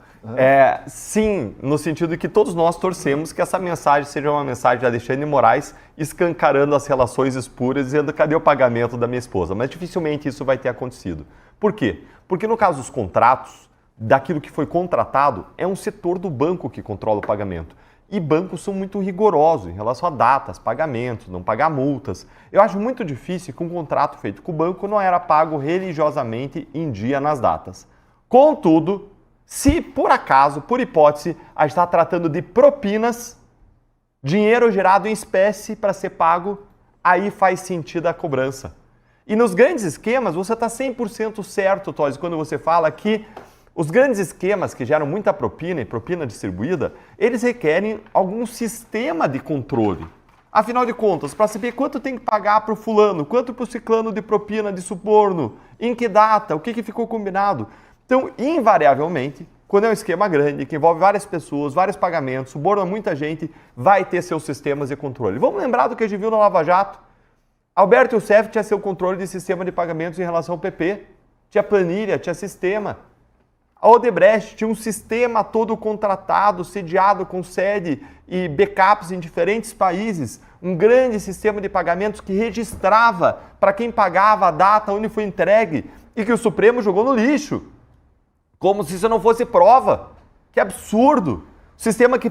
Sim, no sentido de que todos nós torcemos que essa mensagem seja uma mensagem de Alexandre de Moraes escancarando as relações espúrias, dizendo cadê o pagamento da minha esposa. Mas dificilmente isso vai ter acontecido. Por quê? Porque no caso dos contratos, daquilo que foi contratado, é um setor do banco que controla o pagamento. E bancos são muito rigorosos em relação a datas, pagamentos, não pagar multas. Eu acho muito difícil que um contrato feito com o banco não era pago religiosamente em dia nas datas. Contudo, se por acaso, por hipótese, a gente está tratando de propinas, dinheiro gerado em espécie para ser pago, aí faz sentido a cobrança. E nos grandes esquemas, você está 100% certo, Tosi, quando você fala que os grandes esquemas que geram muita propina e propina distribuída, eles requerem algum sistema de controle. Afinal de contas, para saber quanto tem que pagar para o fulano, quanto para o ciclano de propina de suborno, em que data, o que ficou combinado. Então, invariavelmente, quando é um esquema grande, que envolve várias pessoas, vários pagamentos, suborna muita gente, vai ter seus sistemas de controle. Vamos lembrar do que a gente viu na Lava Jato? Alberto Youssef tinha seu controle de sistema de pagamentos em relação ao PP. Tinha planilha, tinha sistema. A Odebrecht tinha um sistema todo contratado, sediado com sede e backups em diferentes países. Um grande sistema de pagamentos que registrava para quem pagava a data onde foi entregue e que o Supremo jogou no lixo. Como se isso não fosse prova. Que absurdo! Sistema que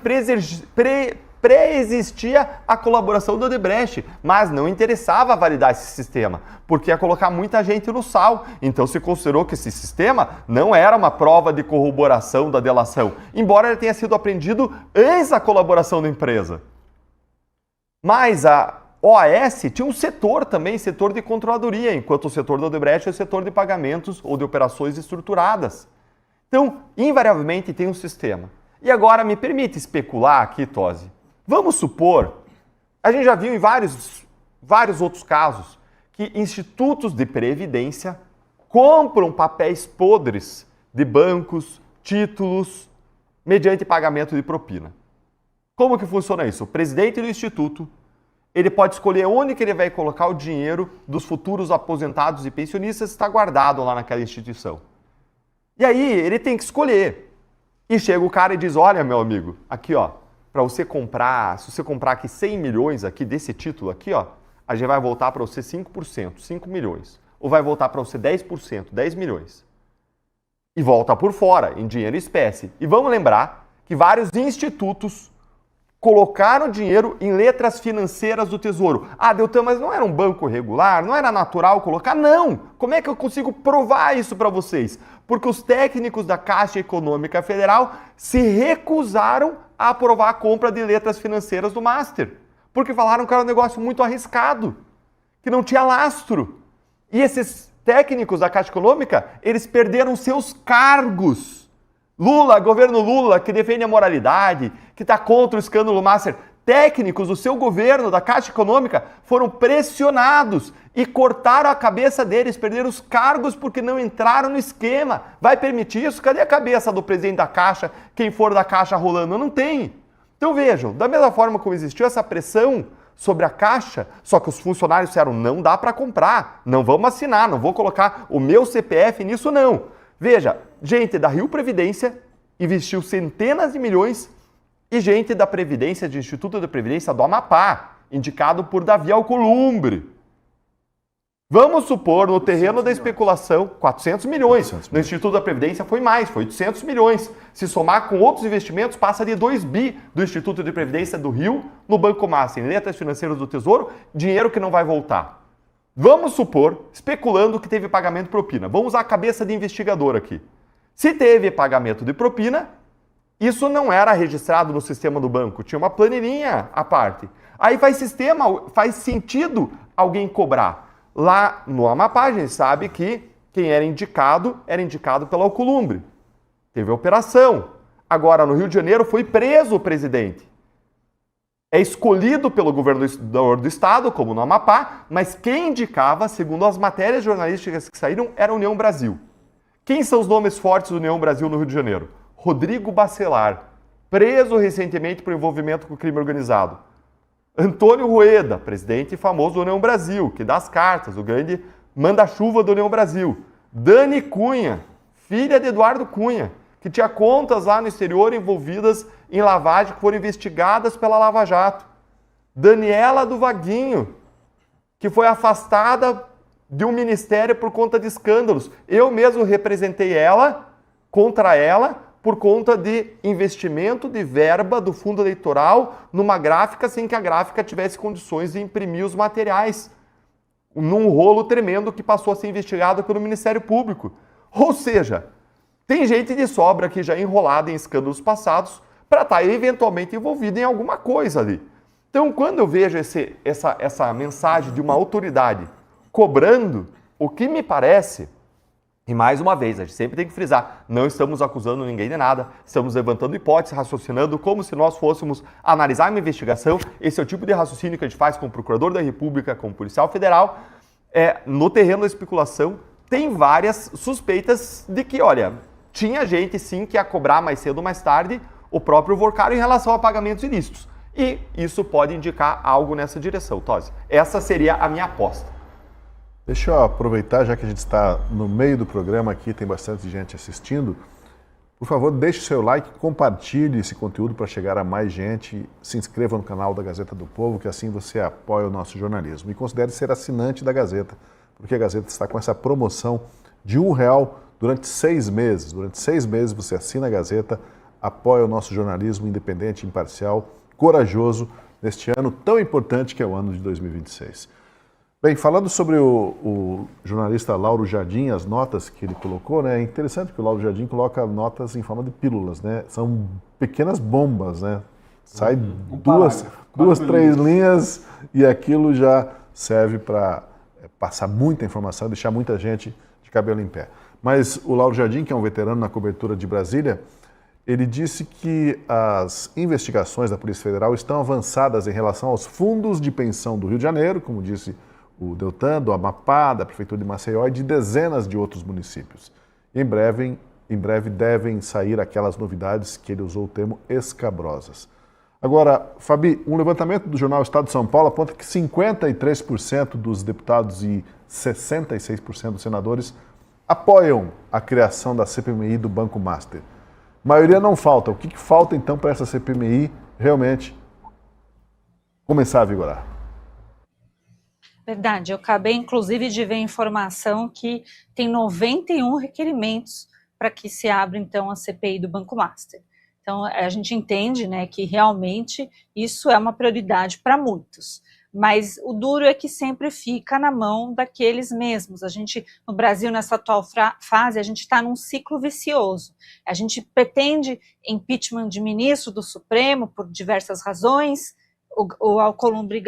pré-existia a colaboração do Odebrecht, mas não interessava validar esse sistema, porque ia colocar muita gente no sal. Então se considerou que esse sistema não era uma prova de corroboração da delação, embora ele tenha sido apreendido antes da colaboração da empresa. Mas a OAS tinha um setor também, setor de controladoria, enquanto o setor do Odebrecht é o setor de pagamentos ou de operações estruturadas. Então, invariavelmente tem um sistema. E agora me permite especular aqui, Tosi. Vamos supor, a gente já viu em vários outros casos, que institutos de previdência compram papéis podres de bancos, títulos, mediante pagamento de propina. Como que funciona isso? O presidente do instituto, ele pode escolher onde que ele vai colocar o dinheiro dos futuros aposentados e pensionistas que está guardado lá naquela instituição. E aí ele tem que escolher. E chega o cara e diz, olha, meu amigo, aqui ó, para você comprar, se você comprar aqui 100 milhões aqui desse título aqui, ó, a gente vai voltar para você 5%, 5 milhões. Ou vai voltar para você 10%, 10 milhões. E volta por fora, em dinheiro em espécie. E vamos lembrar que vários institutos colocaram dinheiro em letras financeiras do Tesouro. Ah, Deltan, mas não era um banco regular? Não era natural colocar? Não! Como é que eu consigo provar isso para vocês? Porque os técnicos da Caixa Econômica Federal se recusaram a aprovar a compra de letras financeiras do Master. Porque falaram que era um negócio muito arriscado, que não tinha lastro. E esses técnicos da Caixa Econômica, eles perderam seus cargos. Lula, governo Lula, que defende a moralidade, que está contra o escândalo Master, técnicos do seu governo, da Caixa Econômica, foram pressionados e cortaram a cabeça deles, perderam os cargos porque não entraram no esquema. Vai permitir isso? Cadê a cabeça do presidente da Caixa, quem for da Caixa rolando? Não tem. Então vejam, da mesma forma como existiu essa pressão sobre a Caixa, só que os funcionários disseram, não dá para comprar, não vamos assinar, não vou colocar o meu CPF nisso não. Veja, gente da Rio Previdência investiu centenas de milhões e gente da Previdência, do Instituto de Previdência do Amapá, indicado por Davi Alcolumbre. Vamos supor, no terreno da especulação, 400 milhões. No Instituto da Previdência foi mais, foi 800 milhões. Se somar com outros investimentos, passa de 2 bi do Instituto de Previdência do Rio no Banco Master, em letras financeiras do Tesouro, dinheiro que não vai voltar. Vamos supor, especulando que teve pagamento de propina. Vamos usar a cabeça de investigador aqui. Se teve pagamento de propina, Isso não era registrado no sistema do banco, tinha uma planilhinha à parte. Aí faz sentido alguém cobrar. Lá no Amapá, a gente sabe que quem era indicado pela Alcolumbre. Teve operação. Agora, no Rio de Janeiro, foi preso o presidente. É escolhido pelo governador do estado, como no Amapá, mas quem indicava, segundo as matérias jornalísticas que saíram, era a União Brasil. Quem são os nomes fortes da União Brasil no Rio de Janeiro? Rodrigo Bacelar, preso recentemente por envolvimento com o crime organizado. Antônio Rueda, presidente famoso da União Brasil, que dá as cartas, o grande manda-chuva da União Brasil. Dani Cunha, filha de Eduardo Cunha, que tinha contas lá no exterior envolvidas em lavagem, que foram investigadas pela Lava Jato. Daniela do Vaguinho, que foi afastada de um ministério por conta de escândalos. Eu mesmo representei ela, contra ela, por conta de investimento de verba do fundo eleitoral numa gráfica sem que a gráfica tivesse condições de imprimir os materiais. Num rolo tremendo que passou a ser investigado pelo Ministério Público. Ou seja, tem gente de sobra aqui já enrolada em escândalos passados para estar eventualmente envolvida em alguma coisa ali. Então, quando eu vejo essa mensagem de uma autoridade cobrando, o que me parece, e mais uma vez, a gente sempre tem que frisar, não estamos acusando ninguém de nada, estamos levantando hipóteses, raciocinando como se nós fôssemos analisar uma investigação. Esse é o tipo de raciocínio que a gente faz com o Procurador da República, com o Policial Federal. No terreno da especulação, tem várias suspeitas de que, olha, tinha gente sim que ia cobrar mais cedo ou mais tarde o próprio Vorcaro em relação a pagamentos ilícitos. E isso pode indicar algo nessa direção, Tosi. Essa seria a minha aposta. Deixa eu aproveitar, já que a gente está no meio do programa aqui, tem bastante gente assistindo. Por favor, deixe o seu like, compartilhe esse conteúdo para chegar a mais gente, se inscreva no canal da Gazeta do Povo, que assim você apoia o nosso jornalismo. E considere ser assinante da Gazeta, porque a Gazeta está com essa promoção de R$1 durante 6 meses. Durante 6 meses você assina a Gazeta, apoia o nosso jornalismo independente, imparcial, corajoso, neste ano tão importante que é o ano de 2026. Bem, falando sobre o jornalista Lauro Jardim, as notas que ele colocou, né? É interessante que o Lauro Jardim coloca notas em forma de pílulas, né? São pequenas bombas, né? Sai duas, 3 linhas e aquilo já serve para passar muita informação, deixar muita gente de cabelo em pé. Mas o Lauro Jardim, que é um veterano na cobertura de Brasília, ele disse que as investigações da Polícia Federal estão avançadas em relação aos fundos de pensão do Rio de Janeiro, como disse o Deltan, do Amapá, da Prefeitura de Maceió e de dezenas de outros municípios. Em breve devem sair aquelas novidades que ele usou o termo escabrosas. Agora, Fabi, um levantamento do jornal Estado de São Paulo aponta que 53% dos deputados e 66% dos senadores apoiam a criação da CPMI do Banco Master. A maioria não falta. O que falta então para essa CPMI realmente começar a vigorar? Verdade, eu acabei inclusive de ver informação que tem 91 requerimentos para que se abra então a CPI do Banco Master. Então a gente entende, né, que realmente isso é uma prioridade para muitos, mas o duro é que sempre fica na mão daqueles mesmos. A gente, no Brasil, nessa atual fase, a gente está num ciclo vicioso. A gente pretende impeachment de ministro do Supremo por diversas razões, o Alcolumbre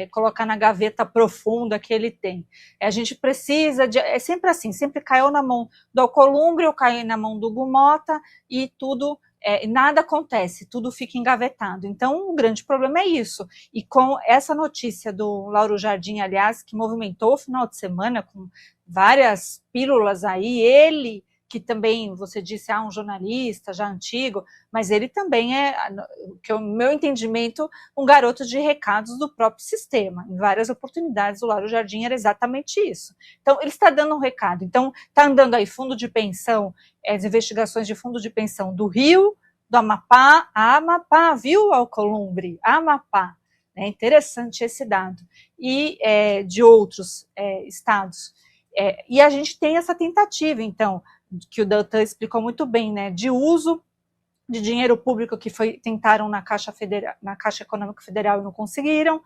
colocar na gaveta profunda que ele tem. A gente precisa de... É sempre assim, sempre caiu na mão do Alcolumbre ou caiu na mão do Hugo Mota e tudo... nada acontece, tudo fica engavetado. Então, o grande problema é isso. E com essa notícia do Lauro Jardim, aliás, que movimentou o final de semana com várias pílulas aí, ele, que também, você disse, um jornalista já antigo, mas ele também é, que o meu entendimento, um garoto de recados do próprio sistema. Em várias oportunidades, o Lauro Jardim era exatamente isso. Então, ele está dando um recado. Então, está andando aí fundo de pensão, as investigações de fundo de pensão do Rio, do Amapá, viu, Alcolumbre? Amapá. É interessante esse dado. E de outros estados. E a gente tem essa tentativa, então, que o Deltan explicou muito bem, né, de uso de dinheiro público que tentaram na Caixa Econômica Federal e não conseguiram.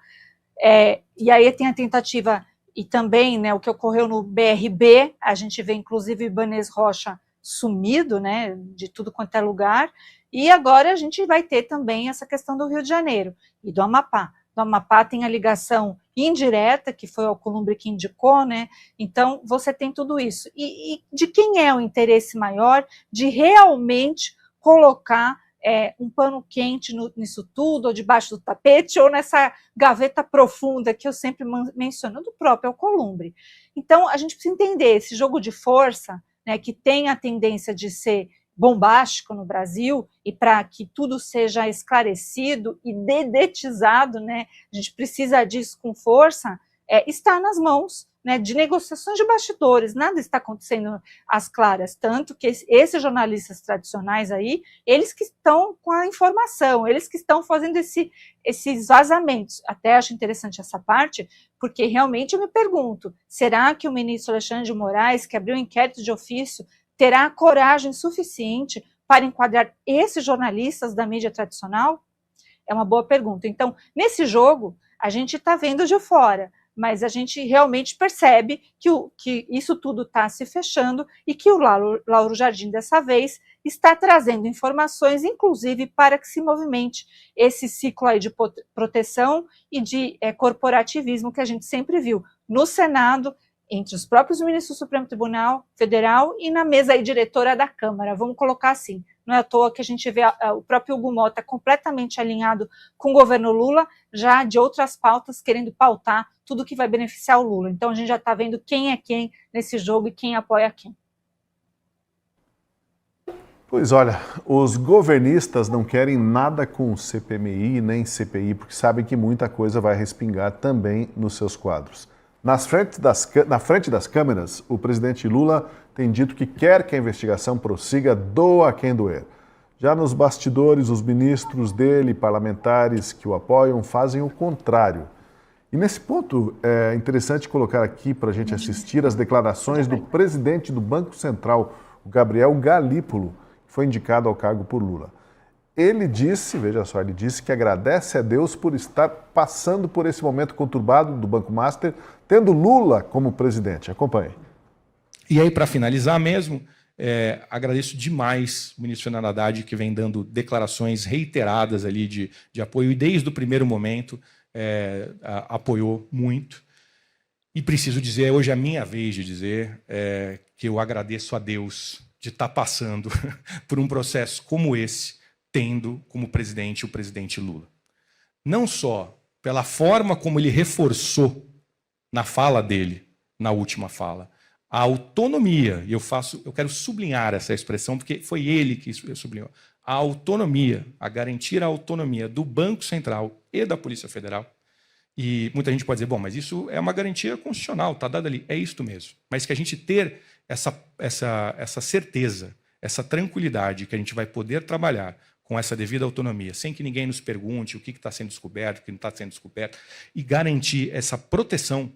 E aí tem a tentativa, e também, né, o que ocorreu no BRB, a gente vê, inclusive, Ibanez Rocha sumido, né, de tudo quanto é lugar, e agora a gente vai ter também essa questão do Rio de Janeiro e do Amapá. Do Amapá tem a ligação indireta, que foi o Alcolumbre que indicou, né? Então, você tem tudo isso. E de quem é o interesse maior de realmente colocar um pano quente nisso tudo, ou debaixo do tapete, ou nessa gaveta profunda que eu sempre menciono, do próprio Alcolumbre. Então, a gente precisa entender esse jogo de força, né, que tem a tendência de ser bombástico no Brasil, e para que tudo seja esclarecido e dedetizado, né, a gente precisa disso com força, está nas mãos, né, de negociações de bastidores, nada está acontecendo às claras, tanto que esses jornalistas tradicionais aí, eles que estão com a informação, eles que estão fazendo esses vazamentos. Até acho interessante essa parte, porque realmente eu me pergunto, será que o ministro Alexandre de Moraes, que abriu um inquérito de ofício, terá coragem suficiente para enquadrar esses jornalistas da mídia tradicional? É uma boa pergunta. Então, nesse jogo, a gente está vendo de fora, mas a gente realmente percebe que isso tudo está se fechando e que o Lauro Jardim, dessa vez, está trazendo informações, inclusive, para que se movimente esse ciclo aí de proteção e de corporativismo que a gente sempre viu no Senado, entre os próprios ministros do Supremo Tribunal Federal e na mesa aí diretora da Câmara, vamos colocar assim. Não é à toa que a gente vê o próprio Hugo Mota completamente alinhado com o governo Lula, já de outras pautas, querendo pautar tudo que vai beneficiar o Lula. Então a gente já está vendo quem é quem nesse jogo e quem apoia quem. Pois olha, os governistas não querem nada com CPMI nem CPI, porque sabem que muita coisa vai respingar também nos seus quadros. Na frente das câmeras, o presidente Lula tem dito que quer que a investigação prossiga, doa quem doer. Já nos bastidores, os ministros dele, parlamentares que o apoiam, fazem o contrário. E nesse ponto, é interessante colocar aqui para a gente assistir as declarações do presidente do Banco Central, o Gabriel Galípolo, que foi indicado ao cargo por Lula. Ele disse, veja só, ele disse que agradece a Deus por estar passando por esse momento conturbado do Banco Master, tendo Lula como presidente. Acompanhe. E aí, para finalizar mesmo, agradeço demais o ministro Fernando Haddad, que vem dando declarações reiteradas ali de apoio, e desde o primeiro momento apoiou muito. E preciso dizer, hoje é a minha vez de dizer que eu agradeço a Deus de estar passando por um processo como esse, tendo como presidente o presidente Lula. Não só pela forma como ele reforçou na fala dele, na última fala, a autonomia, e eu quero sublinhar essa expressão, porque foi ele que sublinhou, a autonomia, a garantir a autonomia do Banco Central e da Polícia Federal. E muita gente pode dizer, bom, mas isso é uma garantia constitucional, está dado ali. É isto mesmo. Mas que a gente ter essa certeza, essa tranquilidade que a gente vai poder trabalhar com essa devida autonomia, sem que ninguém nos pergunte o que está sendo descoberto, o que não está sendo descoberto, e garantir essa proteção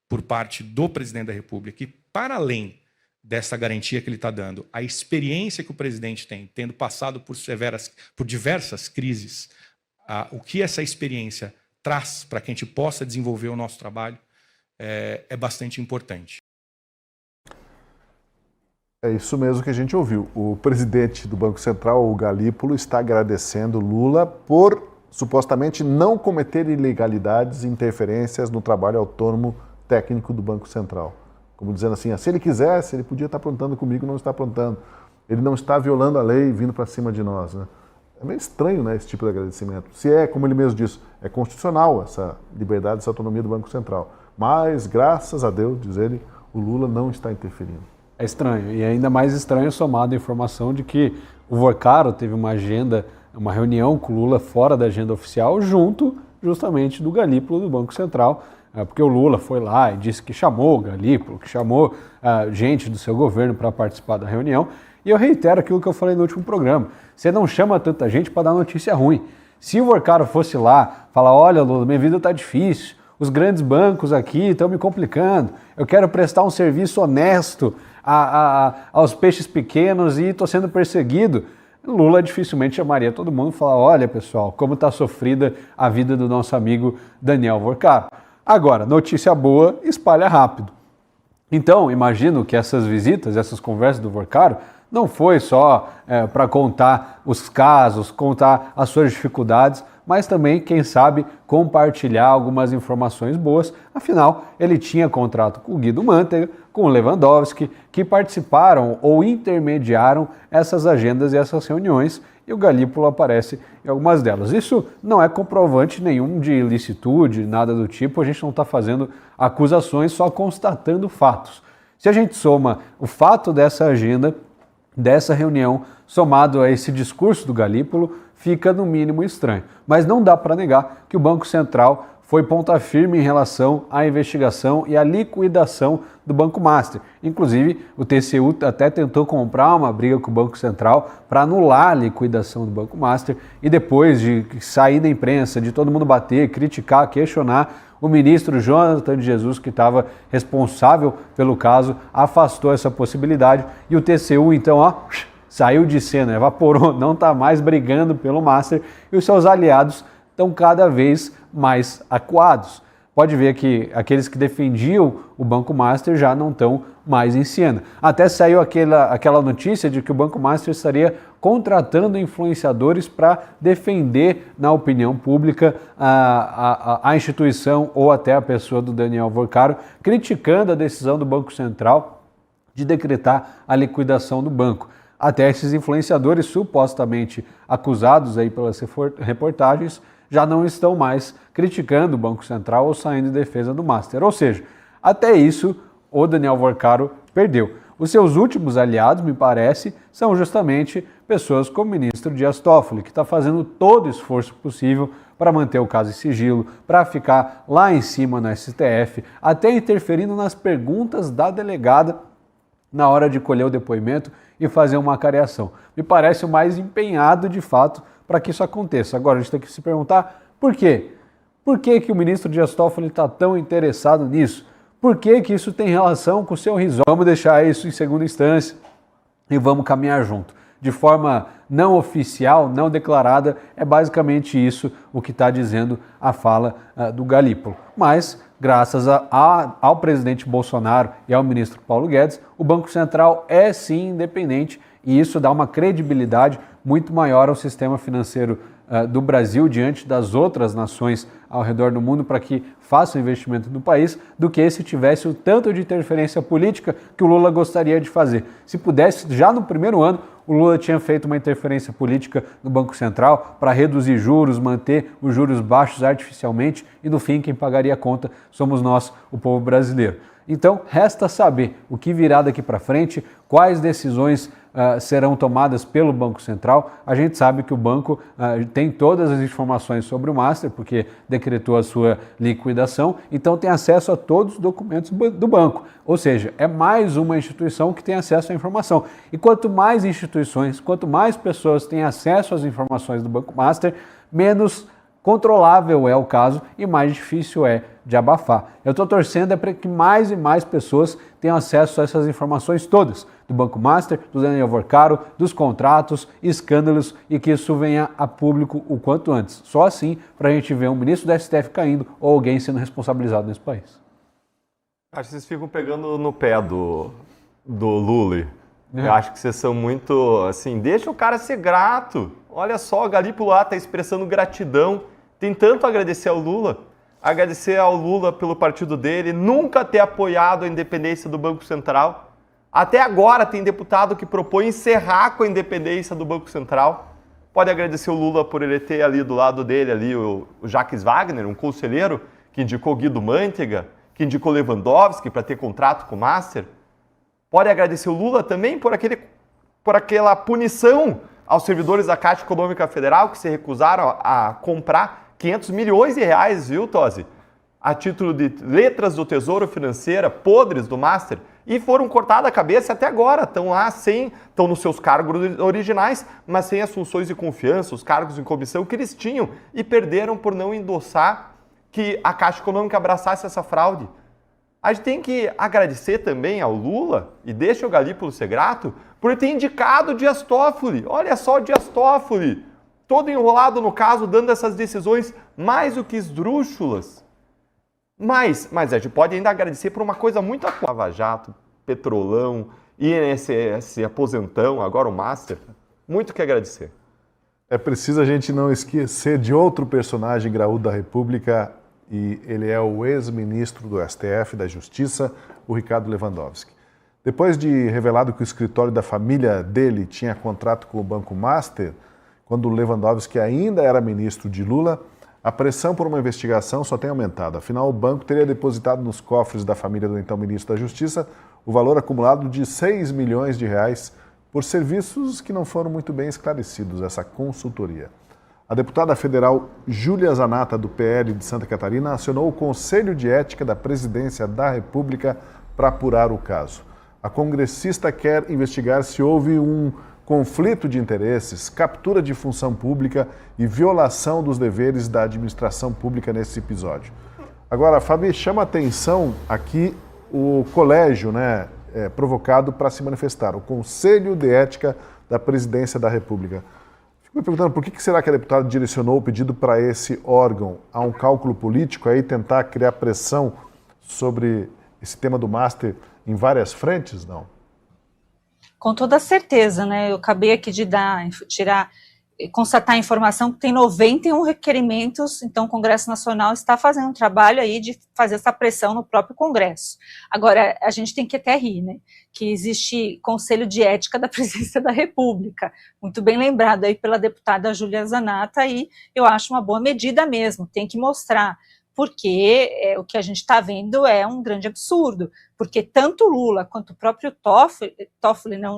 por parte do presidente da República, que, para além dessa garantia que ele está dando, a experiência que o presidente tem, tendo passado por diversas crises, o que essa experiência traz para que a gente possa desenvolver o nosso trabalho é bastante importante. É isso mesmo que a gente ouviu. O presidente do Banco Central, o Galípolo, está agradecendo Lula por supostamente não cometer ilegalidades e interferências no trabalho autônomo técnico do Banco Central. Como dizendo assim, se ele quisesse, ele podia estar aprontando comigo, não está aprontando. Ele não está violando a lei vindo para cima de nós, né? É meio estranho, né, esse tipo de agradecimento. Se como ele mesmo disse, é constitucional essa liberdade, essa autonomia do Banco Central. Mas, graças a Deus, diz ele, o Lula não está interferindo. É estranho, e ainda mais estranho somado a informação de que o Vorcaro teve uma reunião com o Lula fora da agenda oficial, junto justamente do Galípolo do Banco Central, porque o Lula foi lá e disse que chamou o Galípolo, que chamou gente do seu governo para participar da reunião, e eu reitero aquilo que eu falei no último programa, você não chama tanta gente para dar notícia ruim. Se o Vorcaro fosse lá, falar, olha Lula, minha vida está difícil, os grandes bancos aqui estão me complicando, eu quero prestar um serviço honesto aos peixes pequenos e estou sendo perseguido, Lula dificilmente chamaria todo mundo e falar, olha pessoal, como está sofrida a vida do nosso amigo Daniel Vorcaro. Agora, notícia boa espalha rápido. Então, imagino que essas visitas, essas conversas do Vorcaro não foi só para contar os casos, contar as suas dificuldades, mas também, quem sabe, compartilhar algumas informações boas. Afinal, ele tinha contrato com o Guido Mantega, com o Lewandowski, que participaram ou intermediaram essas agendas e essas reuniões, e o Galípolo aparece em algumas delas. Isso não é comprovante nenhum de ilicitude, nada do tipo, a gente não está fazendo acusações, só constatando fatos. Se a gente soma o fato dessa agenda, dessa reunião, somado a esse discurso do Galípolo, fica no mínimo estranho. Mas não dá para negar que o Banco Central foi ponta firme em relação à investigação e à liquidação do Banco Master. Inclusive, o TCU até tentou comprar uma briga com o Banco Central para anular a liquidação do Banco Master, e depois de sair da imprensa, de todo mundo bater, criticar, questionar, o ministro Jonathan de Jesus, que estava responsável pelo caso, afastou essa possibilidade, e o TCU então saiu de cena, evaporou, não está mais brigando pelo Master, e os seus aliados estão cada vez mais acuados. Pode ver que aqueles que defendiam o Banco Master já não estão mais em cena. Até saiu aquela notícia de que o Banco Master estaria contratando influenciadores para defender na opinião pública a instituição ou até a pessoa do Daniel Vorcaro, criticando a decisão do Banco Central de decretar a liquidação do banco. Até esses influenciadores supostamente acusados aí pelas reportagens já não estão mais criticando o Banco Central ou saindo em defesa do Master. Ou seja, até isso o Daniel Vorcaro perdeu. Os seus últimos aliados, me parece, são justamente pessoas como o ministro Dias Toffoli, que está fazendo todo o esforço possível para manter o caso em sigilo, para ficar lá em cima no STF, até interferindo nas perguntas da delegada na hora de colher o depoimento e fazer uma acareação. Me parece o mais empenhado, de fato, para que isso aconteça. Agora, a gente tem que se perguntar por quê? Por que o ministro Dias Toffoli está tão interessado nisso? Por que isso tem relação com o seu risório? Vamos deixar isso em segunda instância e vamos caminhar junto. De forma não oficial, não declarada, é basicamente isso o que está dizendo a fala do Galípolo. Mas, graças ao presidente Bolsonaro e ao ministro Paulo Guedes, o Banco Central é sim independente, e isso dá uma credibilidade muito maior ao sistema financeiro do Brasil diante das outras nações ao redor do mundo para que façam investimento no país, do que se tivesse o tanto de interferência política que o Lula gostaria de fazer. Se pudesse, já no primeiro ano, o Lula tinha feito uma interferência política no Banco Central para reduzir juros, manter os juros baixos artificialmente, e no fim quem pagaria a conta somos nós, o povo brasileiro. Então, resta saber o que virá daqui para frente, quais decisões serão tomadas pelo Banco Central. A gente sabe que o banco tem todas as informações sobre o Master, porque decretou a sua liquidação, então tem acesso a todos os documentos do banco. Ou seja, é mais uma instituição que tem acesso à informação. E quanto mais instituições, quanto mais pessoas têm acesso às informações do Banco Master, menos controlável é o caso e mais difícil é de abafar. Eu estou torcendo para que mais e mais pessoas tenham acesso a essas informações todas, do Banco Master, do Daniel Vorcaro, dos contratos, escândalos, e que isso venha a público o quanto antes. Só assim para a gente ver um ministro do STF caindo ou alguém sendo responsabilizado nesse país. Acho que vocês ficam pegando no pé do Lula. Eu acho que vocês são muito, assim, deixa o cara ser grato. Olha só, o Galípolo lá está expressando gratidão, tem tanto a agradecer ao Lula. Agradecer ao Lula pelo partido dele, nunca ter apoiado a independência do Banco Central. Até agora tem deputado que propõe encerrar com a independência do Banco Central. Pode agradecer o Lula por ele ter ali do lado dele ali o Jacques Wagner, um conselheiro que indicou Guido Mantega, que indicou Lewandowski para ter contrato com o Master. Pode agradecer o Lula também por aquela punição aos servidores da Caixa Econômica Federal que se recusaram a comprar 500 milhões de reais, viu, Tosi? A título de letras do Tesouro Financeira, podres do Master, e foram cortadas a cabeça até agora. Estão lá estão nos seus cargos originais, mas sem as funções de confiança, os cargos em comissão que eles tinham, e perderam por não endossar que a Caixa Econômica abraçasse essa fraude. A gente tem que agradecer também ao Lula, e deixa o Galípolo ser grato, por ter indicado o Dias Toffoli. Olha só o Dias Toffoli, todo enrolado no caso, dando essas decisões mais do que esdrúxulas. Mas a gente pode ainda agradecer por uma coisa muito atual. Lava Jato, Petrolão INSS, aposentão, agora o Master, muito que agradecer. É preciso a gente não esquecer de outro personagem graúdo da República, e ele é o ex-ministro do STF, da Justiça, o Ricardo Lewandowski. Depois de revelado que o escritório da família dele tinha contrato com o Banco Master, quando o Lewandowski ainda era ministro de Lula, a pressão por uma investigação só tem aumentado. Afinal, o banco teria depositado nos cofres da família do então ministro da Justiça o valor acumulado de 6 milhões de reais por serviços que não foram muito bem esclarecidos, essa consultoria. A deputada federal Júlia Zanatta, do PL de Santa Catarina, acionou o Conselho de Ética da Presidência da República para apurar o caso. A congressista quer investigar se houve um conflito de interesses, captura de função pública e violação dos deveres da administração pública nesse episódio. Agora, Fabi, chama a atenção aqui o colégio, provocado para se manifestar, o Conselho de Ética da Presidência da República. Fico me perguntando por que será que a deputada direcionou o pedido para esse órgão? Há um cálculo político aí, tentar criar pressão sobre esse tema do Master em várias frentes, não? Com toda certeza, né? Eu acabei aqui de constatar a informação que tem 91 requerimentos, então o Congresso Nacional está fazendo um trabalho aí de fazer essa pressão no próprio Congresso. Agora, a gente tem que até rir, né? Que existe Conselho de Ética da Presidência da República, muito bem lembrado aí pela deputada Júlia Zanatta, e eu acho uma boa medida mesmo, tem que mostrar, porque o que a gente está vendo é um grande absurdo, porque tanto Lula quanto o próprio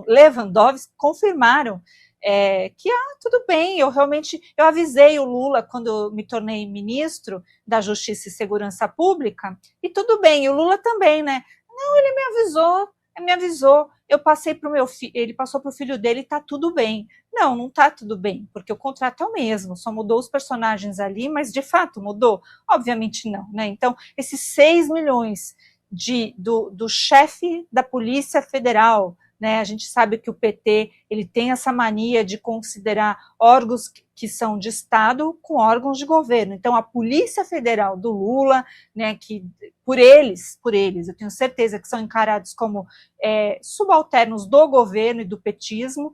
Lewandowski confirmaram que tudo bem, eu avisei o Lula quando eu me tornei ministro da Justiça e Segurança Pública, e tudo bem, e o Lula também, né? Não, ele me avisou, eu passei para o meu filho, ele passou para o filho dele e está tudo bem. Não está tudo bem, porque o contrato é o mesmo, só mudou os personagens ali, mas de fato mudou? Obviamente não, né? Então, esses 6 milhões do chefe da Polícia Federal, né? A gente sabe que o PT ele tem essa mania de considerar órgãos que são de Estado com órgãos de governo. Então, a Polícia Federal do Lula, né, que por eles, eu tenho certeza que são encarados como subalternos do governo e do petismo,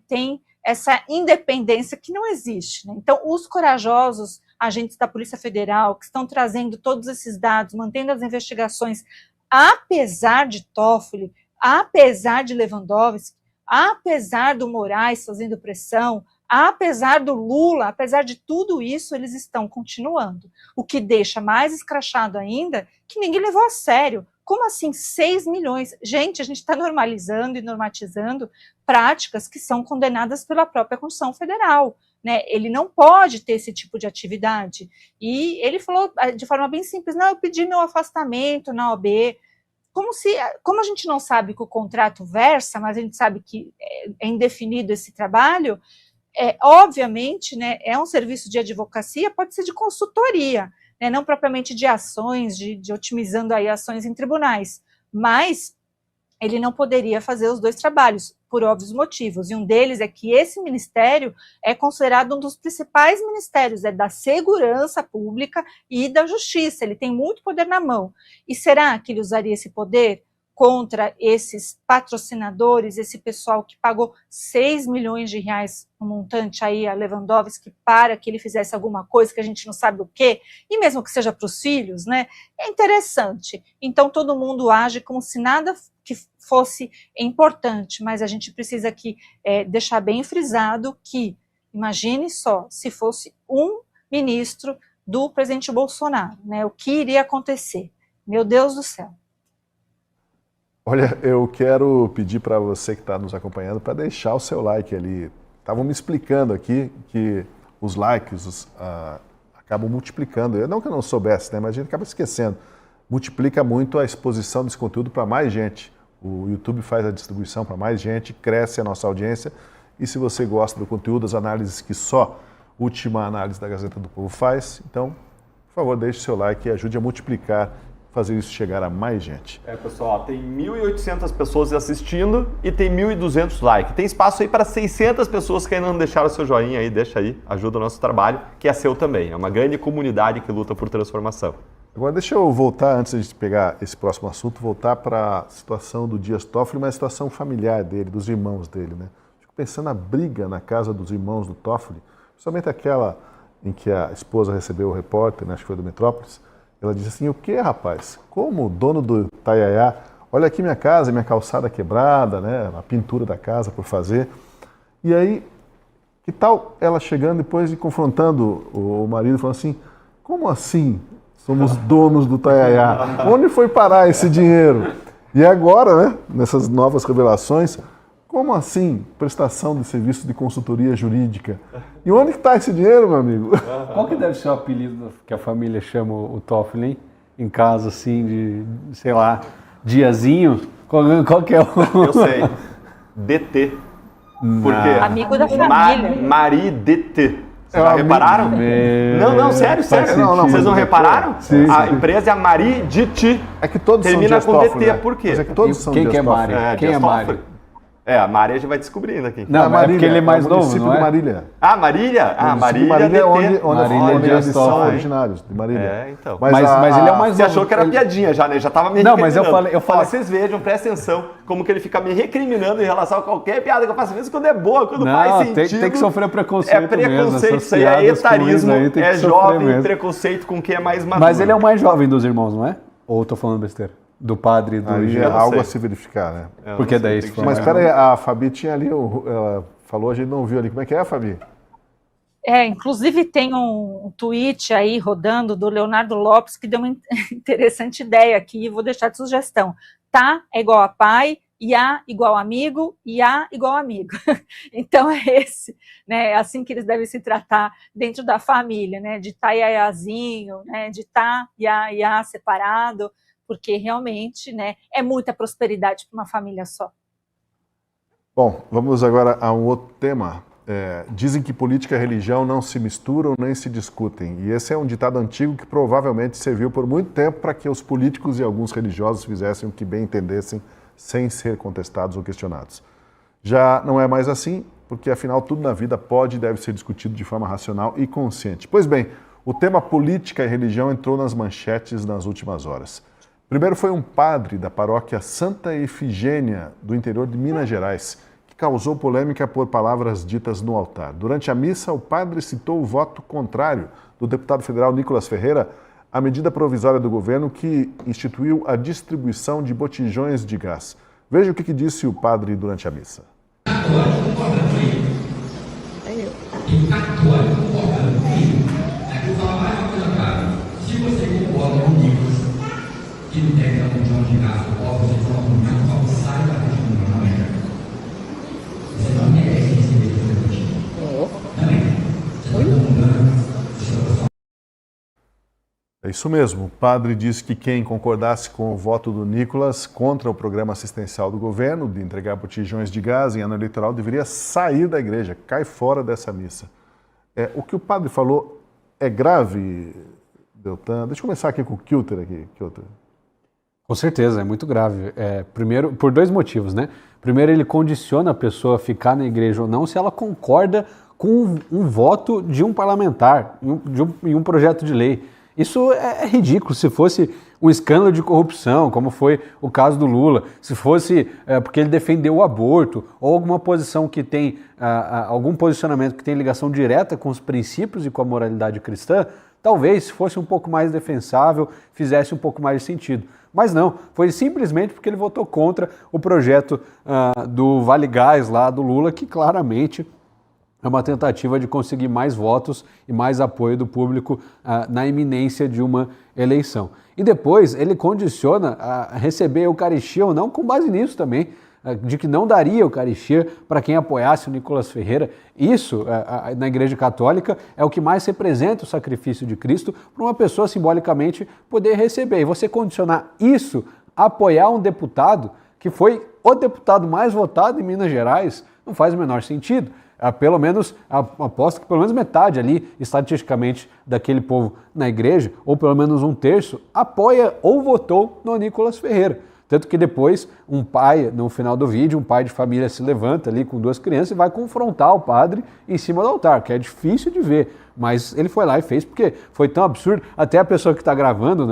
tem essa independência que não existe, né? Então, os corajosos agentes da Polícia Federal que estão trazendo todos esses dados, mantendo as investigações, apesar de Toffoli, apesar de Lewandowski, apesar do Moraes fazendo pressão, apesar do Lula, apesar de tudo isso, eles estão continuando. O que deixa mais escrachado ainda, que ninguém levou a sério. Como assim 6 milhões? Gente, a gente está normalizando e normatizando práticas que são condenadas pela própria Constituição Federal, né? Ele não pode ter esse tipo de atividade. E ele falou de forma bem simples, não, eu pedi meu afastamento na OAB. Como a gente não sabe que o contrato versa, mas a gente sabe que é indefinido esse trabalho, obviamente, né, é um serviço de advocacia, pode ser de consultoria, né, não propriamente de ações, de otimizando aí ações em tribunais, mas ele não poderia fazer os dois trabalhos, por óbvios motivos, e um deles é que esse ministério é considerado um dos principais ministérios, da segurança pública e da justiça, ele tem muito poder na mão, e será que ele usaria esse poder contra esses patrocinadores, esse pessoal que pagou 6 milhões de reais no montante aí a Lewandowski para que ele fizesse alguma coisa que a gente não sabe o quê, e mesmo que seja para os filhos, né? É interessante. Então todo mundo age como se nada que fosse importante, mas a gente precisa aqui deixar bem frisado que, imagine só, se fosse um ministro do presidente Bolsonaro, né? O que iria acontecer? Meu Deus do céu. Olha, eu quero pedir para você que está nos acompanhando para deixar o seu like ali. Estavam me explicando aqui que os likes acabam multiplicando. Não que eu não soubesse, né, mas a gente acaba esquecendo. Multiplica muito a exposição desse conteúdo para mais gente. O YouTube faz a distribuição para mais gente, cresce a nossa audiência. E se você gosta do conteúdo, das análises que só Última Análise da Gazeta do Povo faz, então, por favor, deixe seu like e ajude a multiplicar, fazer isso chegar a mais gente. Pessoal, tem 1.800 pessoas assistindo e tem 1.200 likes. Tem espaço aí para 600 pessoas que ainda não deixaram seu joinha aí, deixa aí, ajuda o nosso trabalho, que é seu também. É uma grande comunidade que luta por transformação. Agora deixa eu voltar, antes de a gente pegar esse próximo assunto, voltar para a situação do Dias Toffoli, mas a situação familiar dele, dos irmãos dele, né? Fico pensando na briga na casa dos irmãos do Toffoli, principalmente aquela em que a esposa recebeu o repórter, né, acho que foi do Metrópolis. Ela disse assim: o que, rapaz? Como dono do Itaiaiá, olha aqui minha casa, minha calçada quebrada, né, a pintura da casa por fazer. E aí, que tal ela chegando depois e confrontando o marido, falando assim: como assim somos donos do Itaiaiá? Onde foi parar esse dinheiro? E agora, né, nessas novas revelações, como assim prestação de serviço de consultoria jurídica? E onde está esse dinheiro, meu amigo? Qual que deve ser o apelido que a família chama o Toffoli, hein? Em casa, assim, de, sei lá, Diazinho? Qual que é o... Eu sei. DT. Por quê? Amigo da família. Mari DT. Vocês já repararam? Não, sério. Não, Vocês não repararam? Sim, A sim. empresa é a Mari DT. É que todos Termina são com Dias Toffoli, DT, né? por quê? Mas é que todos são Quem Dias que é Toffoli. Mari? Quem Dias é Mari? Toffoli. A Mari a gente vai descobrindo aqui. Não, mas é porque ele é mais novo, município não é? de Marília. Ah, Marília? Ah, O município Marília de Marília é DT. onde Marília eles Dias são Toffoli. originários, de Marília. É, então. Mas ele é o mais Você novo. achou que era Ele- piadinha já, né? Já tava me Não, mas eu recriminando. falei- Ó, vocês vejam, prestem atenção, como que ele fica me recriminando em relação a qualquer piada que eu faço, mesmo quando é boa, quando faz Não, sentido. tem que sofrer preconceito É preconceito, mesmo. isso aí é piadas ruins etarismo, aí tem que é sofrer jovem, mesmo. preconceito com quem é mais maduro. Mas ele é o mais jovem dos irmãos, não é? Ou eu tô falando besteira? Do padre e do Aí é Jean? não algo sei. a se verificar, né? Eu não Porque sei, daí tem se que for Mas chegar. espera aí, a Fabi tinha ali, ela falou, a gente não viu ali. Como é que é, Fabi? Inclusive tem um tweet aí rodando do Leonardo Lopes que deu uma interessante ideia aqui, vou deixar de sugestão. Tá é igual a pai, Iá igual amigo, Iá igual amigo. Então é esse, né? É assim que eles devem se tratar dentro da família, né? De tá iaiazinho, né? De tá iá separado, porque realmente, né, é muita prosperidade para uma família só. Bom, vamos agora a um outro tema. Dizem que política e religião não se misturam nem se discutem. E esse é um ditado antigo que provavelmente serviu por muito tempo para que os políticos e alguns religiosos fizessem o que bem entendessem sem ser contestados ou questionados. Já não é mais assim, porque afinal tudo na vida pode e deve ser discutido de forma racional e consciente. Pois bem, o tema política e religião entrou nas manchetes nas últimas horas. Primeiro foi um padre da paróquia Santa Efigênia, do interior de Minas Gerais, que causou polêmica por palavras ditas no altar. Durante a missa, o padre citou o voto contrário do deputado federal Nicolas Ferreira à medida provisória do governo que instituiu a distribuição de botijões de gás. Veja o que disse o padre durante a missa. É isso mesmo. O padre disse que quem concordasse com o voto do Nicolas contra o programa assistencial do governo de entregar botijões de gás em ano eleitoral deveria sair da igreja, cai fora dessa missa. O que o padre falou é grave, Deltan? Deixa eu começar aqui com o Kilter aqui. Kilter. Com certeza, é muito grave. Primeiro, por dois motivos, né? Primeiro, ele condiciona a pessoa a ficar na igreja ou não se ela concorda com um voto de um parlamentar, em um projeto de lei. Isso é ridículo. Se fosse um escândalo de corrupção, como foi o caso do Lula, se fosse porque ele defendeu o aborto, ou alguma posição que tem, algum posicionamento que tem ligação direta com os princípios e com a moralidade cristã, talvez, se fosse um pouco mais defensável, fizesse um pouco mais de sentido. Mas não, foi simplesmente porque ele votou contra o projeto do Vale Gás lá do Lula, que claramente é uma tentativa de conseguir mais votos e mais apoio do público na iminência de uma eleição. E depois ele condiciona a receber a Eucaristia ou não com base nisso também, de que não daria Eucaristia para quem apoiasse o Nicolas Ferreira. Isso, na Igreja Católica, é o que mais representa o sacrifício de Cristo para uma pessoa simbolicamente poder receber. E você condicionar isso a apoiar um deputado que foi o deputado mais votado em Minas Gerais, não faz o menor sentido. Pelo menos, aposto que pelo menos metade ali, estatisticamente, daquele povo na igreja, ou pelo menos um terço, apoia ou votou no Nicolas Ferreira. Tanto que depois um pai, no final do vídeo, um pai de família se levanta ali com 2 crianças e vai confrontar o padre em cima do altar, que é difícil de ver. Mas ele foi lá e fez porque foi tão absurdo. Até a pessoa que está gravando,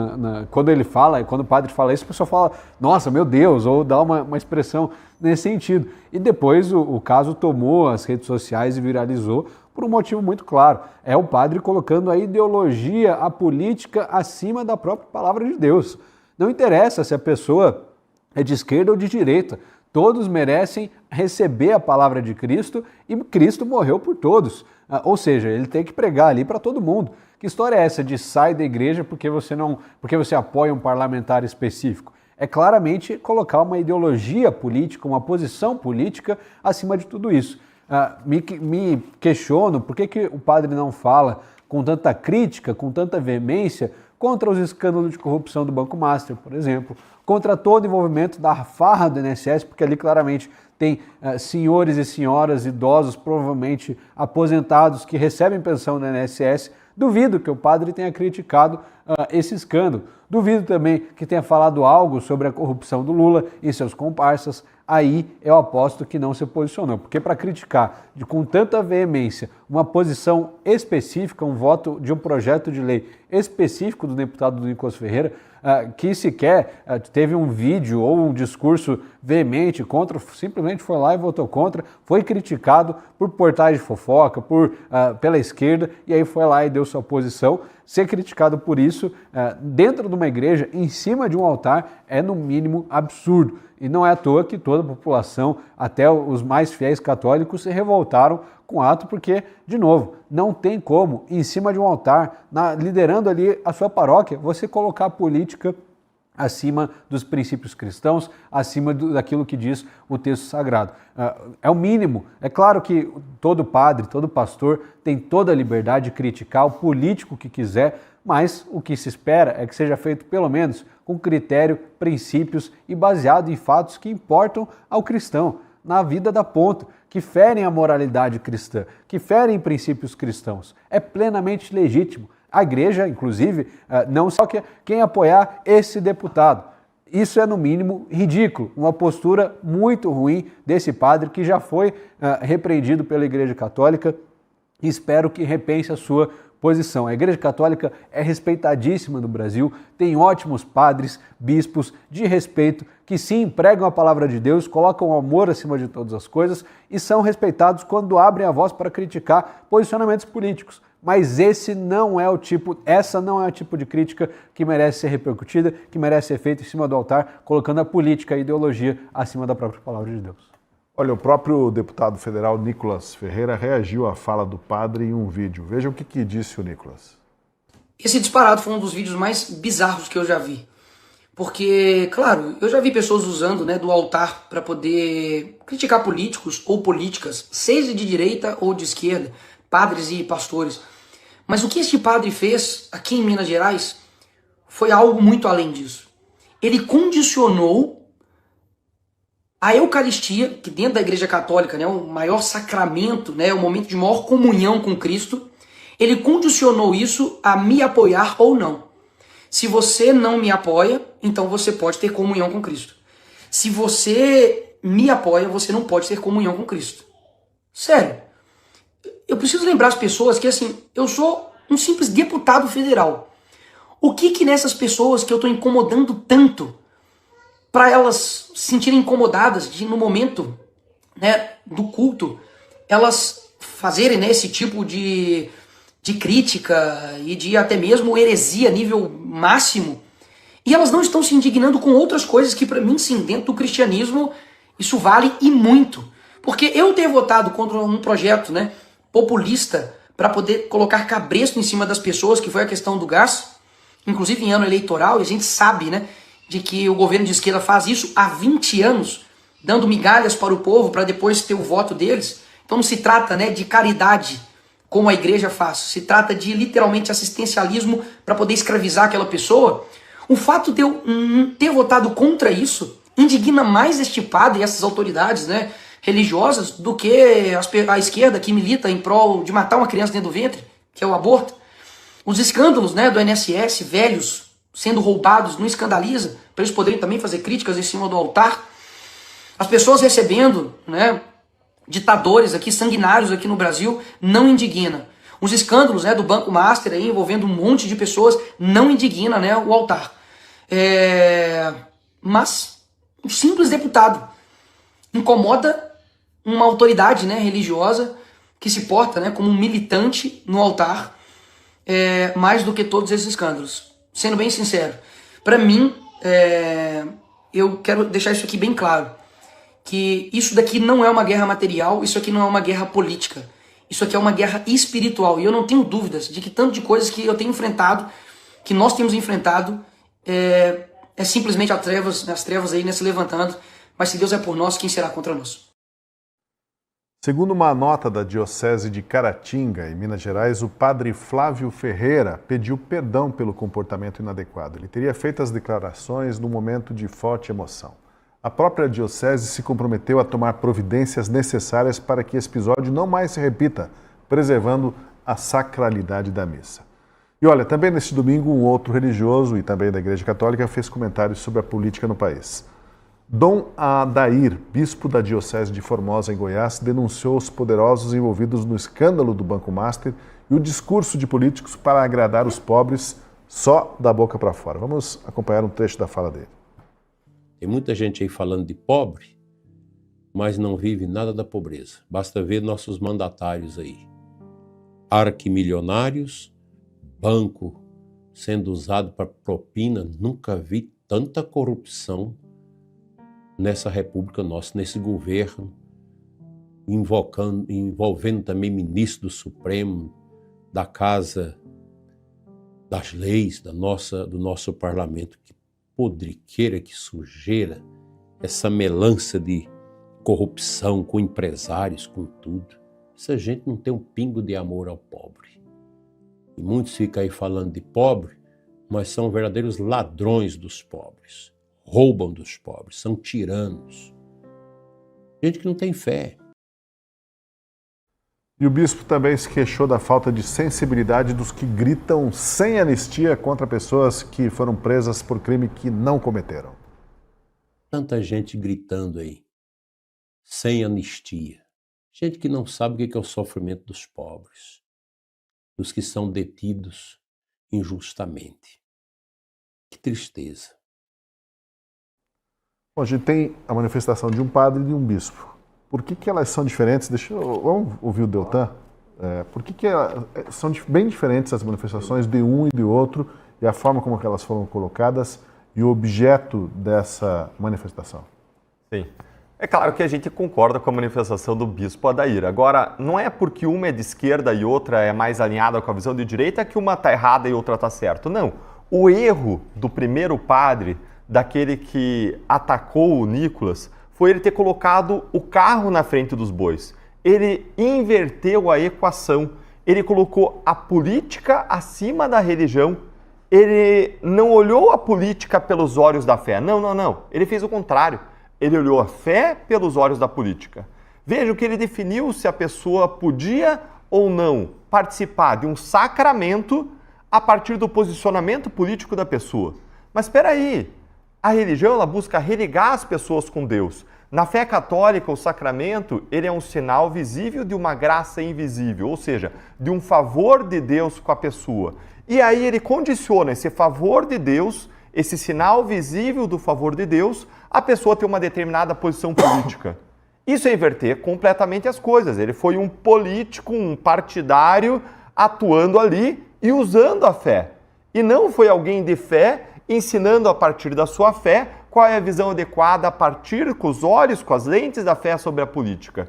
quando ele fala, quando o padre fala isso, a pessoa fala, nossa, meu Deus, ou dá uma expressão nesse sentido. E depois o caso tomou as redes sociais e viralizou por um motivo muito claro. É o padre colocando a ideologia, a política acima da própria palavra de Deus. Não interessa se a pessoa é de esquerda ou de direita. Todos merecem receber a palavra de Cristo e Cristo morreu por todos. Ou seja, ele tem que pregar ali para todo mundo. Que história é essa de sai da igreja porque você apoia um parlamentar específico? É claramente colocar uma ideologia política, uma posição política acima de tudo isso. Me questiono por que o padre não fala com tanta crítica, com tanta veemência contra os escândalos de corrupção do Banco Master, por exemplo, contra todo o envolvimento da farra do INSS, porque ali claramente tem senhores e senhoras idosos, provavelmente aposentados, que recebem pensão do INSS. Duvido que o padre tenha criticado esse escândalo. Duvido também que tenha falado algo sobre a corrupção do Lula e seus comparsas. Aí eu aposto que não se posicionou, porque para criticar com tanta veemência uma posição específica, um voto de um projeto de lei específico do deputado Nicolas Ferreira, que sequer teve um vídeo ou um discurso veemente contra, simplesmente foi lá e votou contra, foi criticado por portais de fofoca, pela esquerda, e aí foi lá e deu sua posição. Ser criticado por isso dentro de uma igreja, em cima de um altar, é no mínimo absurdo. E não é à toa que toda a população, até os mais fiéis católicos, se revoltaram com o ato, porque, de novo, não tem como, em cima de um altar, liderando ali a sua paróquia, você colocar a política acima dos princípios cristãos, acima daquilo que diz o texto sagrado. É o mínimo. É claro que todo padre, todo pastor tem toda a liberdade de criticar o político que quiser, mas o que se espera é que seja feito pelo menos com critério, princípios e baseado em fatos que importam ao cristão, na vida da ponta, que ferem a moralidade cristã, que ferem princípios cristãos. É plenamente legítimo. A igreja, inclusive, não só quem apoiar esse deputado. Isso é, no mínimo, ridículo, uma postura muito ruim desse padre que já foi repreendido pela Igreja Católica. Espero que repense a sua posição. A Igreja Católica é respeitadíssima no Brasil, tem ótimos padres, bispos de respeito, que sim, pregam a palavra de Deus, colocam o amor acima de todas as coisas e são respeitados quando abrem a voz para criticar posicionamentos políticos. Mas essa não é o tipo de crítica que merece ser repercutida, que merece ser feita em cima do altar, colocando a política e a ideologia acima da própria palavra de Deus. Olha, o próprio deputado federal Nicolas Ferreira reagiu à fala do padre em um vídeo. Veja o que disse o Nicolas. Esse disparado foi um dos vídeos mais bizarros que eu já vi. Porque, claro, eu já vi pessoas usando, do altar para poder criticar políticos ou políticas, seja de direita ou de esquerda, padres e pastores. Mas o que este padre fez aqui em Minas Gerais foi algo muito além disso. Ele condicionou a Eucaristia, que dentro da Igreja Católica é o maior sacramento, o momento de maior comunhão com Cristo, ele condicionou isso a me apoiar ou não. Se você não me apoia, então você pode ter comunhão com Cristo. Se você me apoia, você não pode ter comunhão com Cristo. Sério. Eu preciso lembrar as pessoas que, eu sou um simples deputado federal. O que nessas pessoas que eu estou incomodando tanto, para elas se sentirem incomodadas de, no momento do culto, elas fazerem esse tipo de crítica e de até mesmo heresia a nível máximo, e elas não estão se indignando com outras coisas que, para mim, sim, dentro do cristianismo, isso vale e muito. Porque eu ter votado contra um projeto populista para poder colocar cabresto em cima das pessoas, que foi a questão do gás, inclusive em ano eleitoral, e a gente sabe, de que o governo de esquerda faz isso há 20 anos, dando migalhas para o povo para depois ter o voto deles. Então não se trata de caridade, como a igreja faz, se trata de literalmente assistencialismo para poder escravizar aquela pessoa. O fato de eu ter votado contra isso indigna mais este padre e essas autoridades religiosas do que a esquerda que milita em prol de matar uma criança dentro do ventre, que é o aborto. Os escândalos do INSS, velhos, sendo roubados não escandaliza, para eles poderem também fazer críticas em cima do altar? As pessoas recebendo, né, ditadores aqui, sanguinários aqui no Brasil, não indigna. Os escândalos, né, do Banco Master aí, envolvendo um monte de pessoas, não indigna, né, o altar. Mas um simples deputado incomoda uma autoridade, né, religiosa que se porta, né, como um militante no altar, mais do que todos esses escândalos. Sendo bem sincero, para mim, eu quero deixar isso aqui bem claro, que isso daqui não é uma guerra material, isso aqui não é uma guerra política, isso aqui é uma guerra espiritual, e eu não tenho dúvidas de que tanto de coisas que eu tenho enfrentado, que nós temos enfrentado, é simplesmente as trevas aí, né, se levantando, mas se Deus é por nós, quem será contra nós? Segundo uma nota da Diocese de Caratinga, em Minas Gerais, o padre Flávio Ferreira pediu perdão pelo comportamento inadequado. Ele teria feito as declarações num momento de forte emoção. A própria Diocese se comprometeu a tomar providências necessárias para que esse episódio não mais se repita, preservando a sacralidade da missa. E olha, também neste domingo, um outro religioso e também da Igreja Católica fez comentários sobre a política no país. Dom Adair, bispo da Diocese de Formosa, em Goiás, denunciou os poderosos envolvidos no escândalo do Banco Master e o discurso de políticos para agradar os pobres só da boca para fora. Vamos acompanhar um trecho da fala dele. Tem muita gente aí falando de pobre, mas não vive nada da pobreza. Basta ver nossos mandatários aí. Arquimilionários, banco sendo usado para propina, nunca vi tanta corrupção nessa república nossa, nesse governo, envolvendo também ministro do Supremo, da Casa das Leis, do nosso parlamento. Que podriqueira, que sujeira, essa melança de corrupção com empresários, com tudo. Essa gente não tem um pingo de amor ao pobre. E muitos ficam aí falando de pobre, mas são verdadeiros ladrões dos pobres. Roubam dos pobres, são tiranos. Gente que não tem fé. E o bispo também se queixou da falta de sensibilidade dos que gritam sem anistia contra pessoas que foram presas por crime que não cometeram. Tanta gente gritando aí, sem anistia. Gente que não sabe o que é o sofrimento dos pobres, dos que são detidos injustamente. Que tristeza. Bom, a gente tem a manifestação de um padre e de um bispo. Por que elas são diferentes? Vamos ouvir o Deltan. Por que são bem diferentes as manifestações de um e de outro e a forma como elas foram colocadas e o objeto dessa manifestação? Sim. É claro que a gente concorda com a manifestação do bispo Adair. Agora, não é porque uma é de esquerda e outra é mais alinhada com a visão de direita que uma está errada e outra está certa. Não. O erro do primeiro padre, daquele que atacou o Nicolas, foi ele ter colocado o carro na frente dos bois. Ele inverteu a equação. Ele colocou a política acima da religião. Ele não olhou a política pelos olhos da fé. Não. Ele fez o contrário. Ele olhou a fé pelos olhos da política. Veja que ele definiu se a pessoa podia ou não participar de um sacramento a partir do posicionamento político da pessoa. Mas espera aí, a religião ela busca religar as pessoas com Deus. Na fé católica, o sacramento ele é um sinal visível de uma graça invisível, ou seja, de um favor de Deus com a pessoa. E aí ele condiciona esse favor de Deus, esse sinal visível do favor de Deus, a pessoa ter uma determinada posição política. Isso é inverter completamente as coisas. Ele foi um político, um partidário, atuando ali e usando a fé. E não foi alguém de fé ensinando a partir da sua fé qual é a visão adequada a partir com os olhos, com as lentes da fé sobre a política.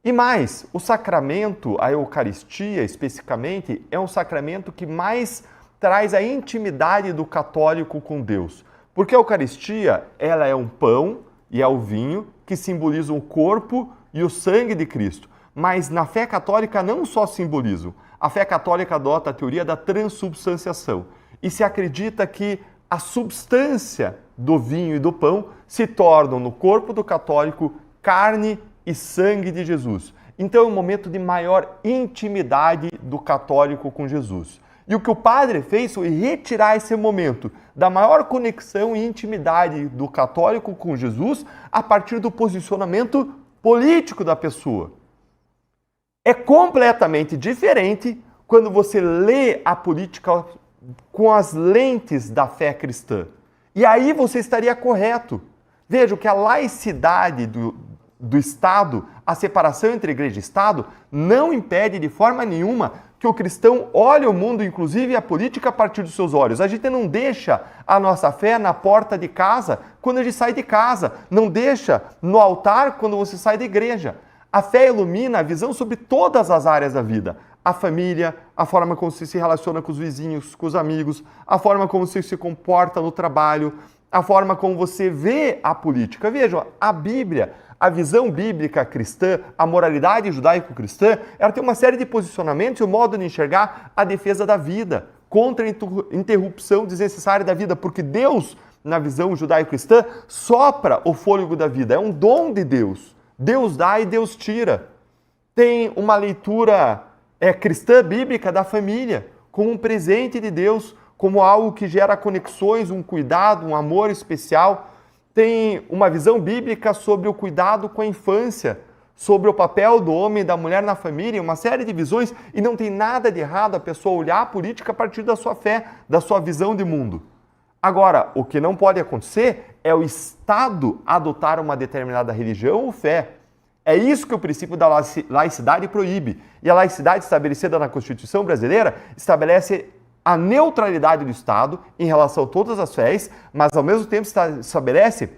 E mais, o sacramento, a Eucaristia especificamente, é um sacramento que mais traz a intimidade do católico com Deus. Porque a Eucaristia, ela é um pão e é o vinho que simbolizam o corpo e o sangue de Cristo. Mas na fé católica não só simbolizam. A fé católica adota a teoria da transubstanciação. E se acredita que a substância do vinho e do pão se tornam no corpo do católico carne e sangue de Jesus. Então é um momento de maior intimidade do católico com Jesus. E o que o padre fez foi retirar esse momento da maior conexão e intimidade do católico com Jesus a partir do posicionamento político da pessoa. É completamente diferente quando você lê a política com as lentes da fé cristã. E aí você estaria correto. Veja que a laicidade do Estado, a separação entre igreja e Estado, não impede de forma nenhuma que o cristão olhe o mundo, inclusive a política, a partir dos seus olhos. A gente não deixa a nossa fé na porta de casa quando a gente sai de casa. Não deixa no altar quando você sai da igreja. A fé ilumina a visão sobre todas as áreas da vida. A família, a forma como você se relaciona com os vizinhos, com os amigos, a forma como você se comporta no trabalho, a forma como você vê a política. Vejam, a Bíblia, a visão bíblica cristã, a moralidade judaico-cristã, ela tem uma série de posicionamentos e o modo de enxergar a defesa da vida, contra a interrupção desnecessária da vida, porque Deus, na visão judaico-cristã, sopra o fôlego da vida, é um dom de Deus. Deus dá e Deus tira. Tem uma leitura cristã bíblica da família, como um presente de Deus, como algo que gera conexões, um cuidado, um amor especial. Tem uma visão bíblica sobre o cuidado com a infância, sobre o papel do homem e da mulher na família, uma série de visões, e não tem nada de errado a pessoa olhar a política a partir da sua fé, da sua visão de mundo. Agora, o que não pode acontecer é o Estado adotar uma determinada religião ou fé. É isso que o princípio da laicidade proíbe. E a laicidade estabelecida na Constituição brasileira estabelece a neutralidade do Estado em relação a todas as fés, mas ao mesmo tempo estabelece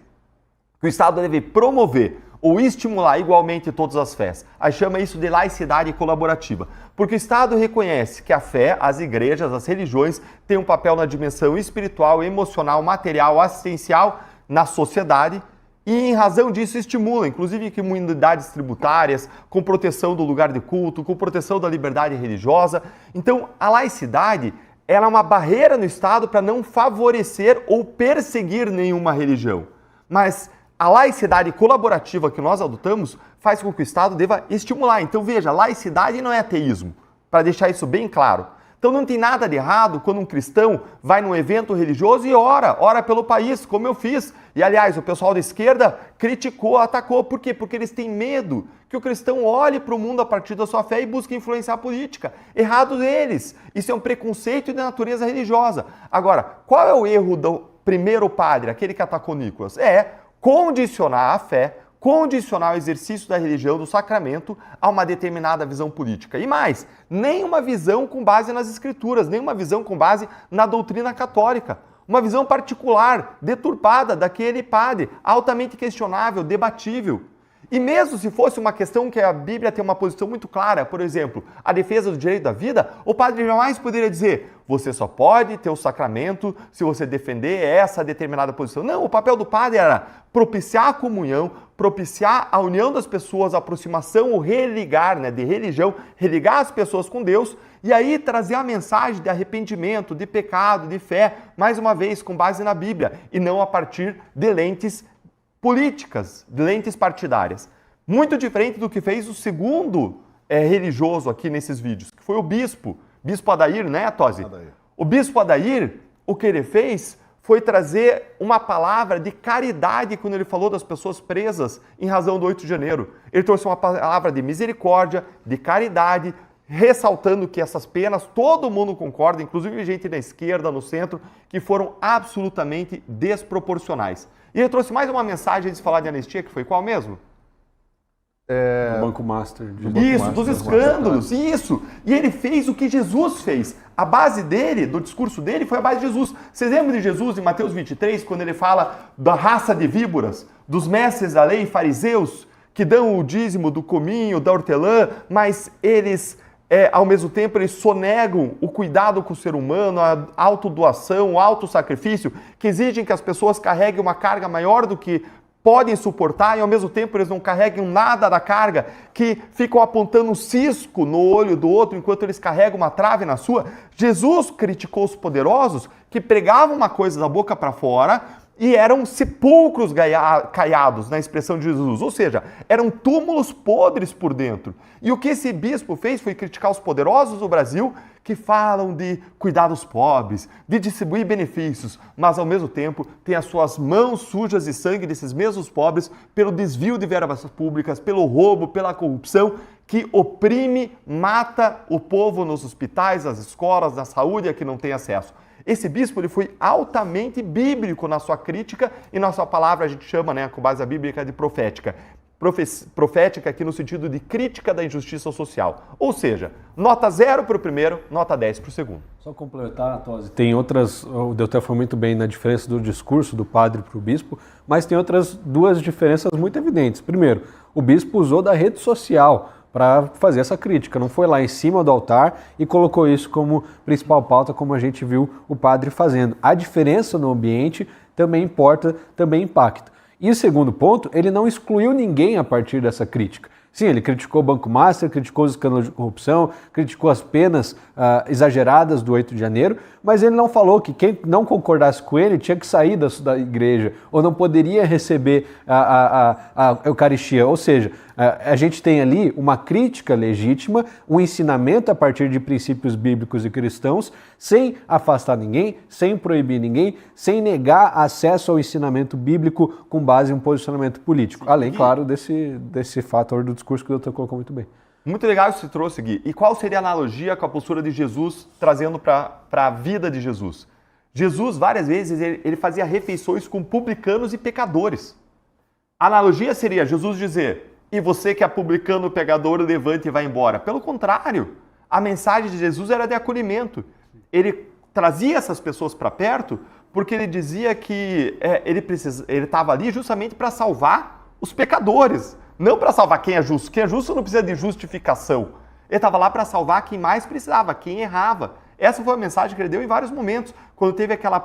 que o Estado deve promover ou estimular igualmente todas as fés. Aí chama isso de laicidade colaborativa, porque o Estado reconhece que a fé, as igrejas, as religiões têm um papel na dimensão espiritual, emocional, material, assistencial na sociedade e, em razão disso, estimula, inclusive, comunidades tributárias, com proteção do lugar de culto, com proteção da liberdade religiosa. Então, a laicidade ela é uma barreira no Estado para não favorecer ou perseguir nenhuma religião. Mas a laicidade colaborativa que nós adotamos faz com que o Estado deva estimular. Então veja, laicidade não é ateísmo, para deixar isso bem claro. Então não tem nada de errado quando um cristão vai num evento religioso e ora pelo país, como eu fiz. E aliás, o pessoal da esquerda criticou, atacou. Por quê? Porque eles têm medo que o cristão olhe para o mundo a partir da sua fé e busque influenciar a política. Errados eles. Isso é um preconceito de natureza religiosa. Agora, qual é o erro do primeiro padre, aquele que atacou Nicolas? É condicionar a fé, condicionar o exercício da religião, do sacramento, a uma determinada visão política. E mais, nem uma visão com base nas escrituras, nem uma visão com base na doutrina católica. Uma visão particular, deturpada daquele padre, altamente questionável, debatível. E mesmo se fosse uma questão que a Bíblia tem uma posição muito clara, por exemplo, a defesa do direito da vida, o padre jamais poderia dizer: você só pode ter o sacramento se você defender essa determinada posição. Não, o papel do padre era propiciar a comunhão, propiciar a união das pessoas, a aproximação, o religar, de religião, religar as pessoas com Deus, e aí trazer a mensagem de arrependimento, de pecado, de fé, mais uma vez, com base na Bíblia, e não a partir de lentes políticas, de lentes partidárias. Muito diferente do que fez o segundo religioso aqui nesses vídeos, que foi o bispo Adair, né, Tosi? O bispo Adair, o que ele fez foi trazer uma palavra de caridade quando ele falou das pessoas presas em razão do 8 de janeiro. Ele trouxe uma palavra de misericórdia, de caridade, ressaltando que essas penas, todo mundo concorda, inclusive gente da esquerda, no centro, que foram absolutamente desproporcionais. E ele trouxe mais uma mensagem antes de falar de anistia, que foi qual mesmo? Do Banco Master. Isso, dos escândalos, isso. E ele fez o que Jesus fez. A base dele, do discurso dele, foi a base de Jesus. Vocês lembram de Jesus em Mateus 23, quando ele fala da raça de víboras, dos mestres da lei, fariseus, que dão o dízimo do cominho, da hortelã, mas eles, ao mesmo tempo, eles sonegam o cuidado com o ser humano, a autodoação, o autossacrifício, que exigem que as pessoas carreguem uma carga maior do que podem suportar e ao mesmo tempo eles não carregam nada da carga, que ficam apontando um cisco no olho do outro enquanto eles carregam uma trave na sua. Jesus criticou os poderosos que pregavam uma coisa da boca para fora, e eram sepulcros caiados, na expressão de Jesus, ou seja, eram túmulos podres por dentro. E o que esse bispo fez foi criticar os poderosos do Brasil, que falam de cuidar dos pobres, de distribuir benefícios, mas ao mesmo tempo tem as suas mãos sujas de sangue desses mesmos pobres pelo desvio de verbas públicas, pelo roubo, pela corrupção, que oprime, mata o povo nos hospitais, nas escolas, na saúde, a que não tem acesso. Esse bispo ele foi altamente bíblico na sua crítica e na sua palavra a gente chama, com base na bíblica, de profética. Profética aqui no sentido de crítica da injustiça social. Ou seja, nota 0 para o primeiro, nota 10 para o segundo. Só completar, Tosi, tem outras, o Deltan foi muito bem na diferença do discurso do padre para o bispo, mas tem outras duas diferenças muito evidentes. Primeiro, o bispo usou da rede social para fazer essa crítica, não foi lá em cima do altar e colocou isso como principal pauta, como a gente viu o padre fazendo. A diferença no ambiente também importa, também impacta. E o segundo ponto, ele não excluiu ninguém a partir dessa crítica. Sim, ele criticou o Banco Master, criticou os escândalos de corrupção, criticou as penas exageradas do 8 de janeiro, mas ele não falou que quem não concordasse com ele tinha que sair da igreja ou não poderia receber a Eucaristia. Ou seja, a gente tem ali uma crítica legítima, um ensinamento a partir de princípios bíblicos e cristãos, sem afastar ninguém, sem proibir ninguém, sem negar acesso ao ensinamento bíblico com base em um posicionamento político. Além, claro, desse fator do discurso que o doutor colocou muito bem. Muito legal isso que você trouxe, Gui. E qual seria a analogia com a postura de Jesus, trazendo para a vida de Jesus? Jesus, várias vezes, ele fazia refeições com publicanos e pecadores. A analogia seria Jesus dizer, e você que é publicano, pecador, levante e vai embora. Pelo contrário, a mensagem de Jesus era de acolhimento. Ele trazia essas pessoas para perto porque ele dizia que ele estava ali justamente para salvar os pecadores. Não para salvar quem é justo. Quem é justo não precisa de justificação. Ele estava lá para salvar quem mais precisava, quem errava. Essa foi a mensagem que ele deu em vários momentos. Quando teve aquela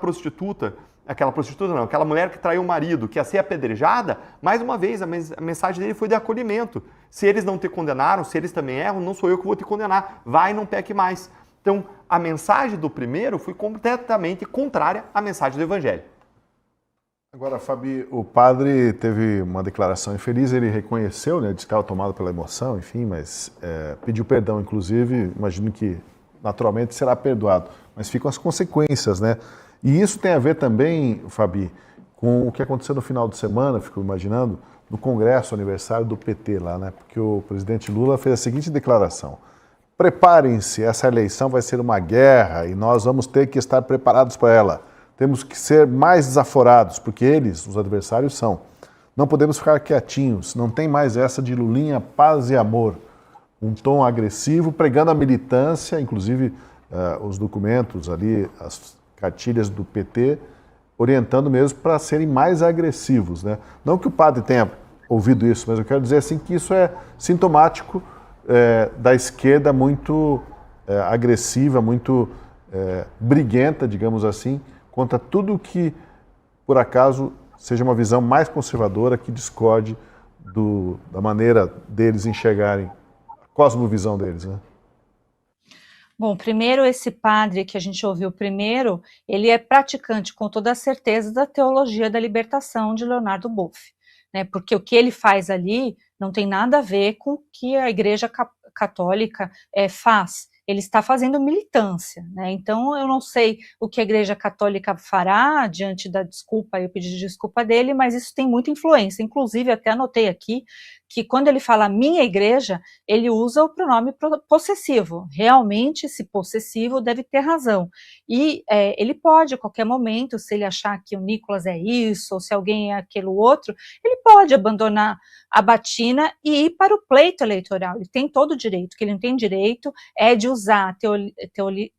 mulher que traiu o marido, que ia ser apedrejada, mais uma vez, a mensagem dele foi de acolhimento. Se eles não te condenaram, se eles também erram, não sou eu que vou te condenar. Vai e não peque mais. Então, a mensagem do primeiro foi completamente contrária à mensagem do Evangelho. Agora, Fabi, o padre teve uma declaração infeliz, ele reconheceu, disse que estava tomado pela emoção, enfim, mas pediu perdão, inclusive, imagino que naturalmente será perdoado, mas ficam as consequências, né? E isso tem a ver também, Fabi, com o que aconteceu no final de semana, fico imaginando, no Congresso aniversário do PT lá, né? Porque o presidente Lula fez a seguinte declaração: preparem-se, essa eleição vai ser uma guerra e nós vamos ter que estar preparados para ela. Temos que ser mais desaforados, porque eles, os adversários, são. Não podemos ficar quietinhos, não tem mais essa de Lulinha, paz e amor. Um tom agressivo, pregando a militância, inclusive os documentos ali, as cartilhas do PT, orientando mesmo para serem mais agressivos, né? Não que o padre tenha ouvido isso, mas eu quero dizer assim que isso é sintomático da esquerda muito agressiva, muito briguenta, digamos assim, contra tudo que, por acaso, seja uma visão mais conservadora, que discorde da maneira deles enxergarem, a cosmovisão deles, né? Bom, primeiro, esse padre que a gente ouviu primeiro, ele é praticante, com toda a certeza, da teologia da libertação de Leonardo Boff, né? Porque o que ele faz ali não tem nada a ver com o que a Igreja Católica faz. Ele está fazendo militância, né? Então eu não sei o que a Igreja Católica fará diante da desculpa e o pedido de desculpa dele, mas isso tem muita influência. Inclusive, até anotei aqui que quando ele fala minha igreja, ele usa o pronome possessivo. Realmente, esse possessivo deve ter razão. E ele pode, a qualquer momento, se ele achar que o Nicolas é isso, ou se alguém é aquilo outro, ele pode abandonar a batina e ir para o pleito eleitoral. Ele tem todo o direito. O que ele não tem direito é de usar a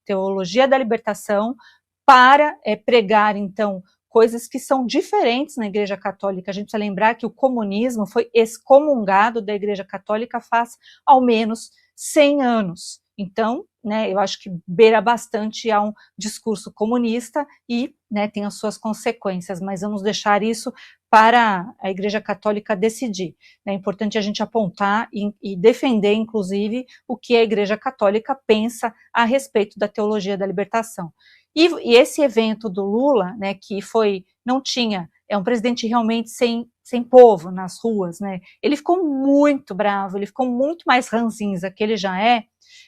teologia da libertação para pregar, então, coisas que são diferentes na Igreja Católica. A gente precisa lembrar que o comunismo foi excomungado da Igreja Católica faz ao menos 100 anos. Então, né, eu acho que beira bastante a um discurso comunista e, né, tem as suas consequências, mas vamos deixar isso para a Igreja Católica decidir. É importante a gente apontar e defender, inclusive, o que a Igreja Católica pensa a respeito da teologia da libertação. E esse evento do Lula, né, que não tinha, é um presidente realmente sem povo nas ruas, né? Ele ficou muito bravo, ele ficou muito mais ranzinza que ele já é,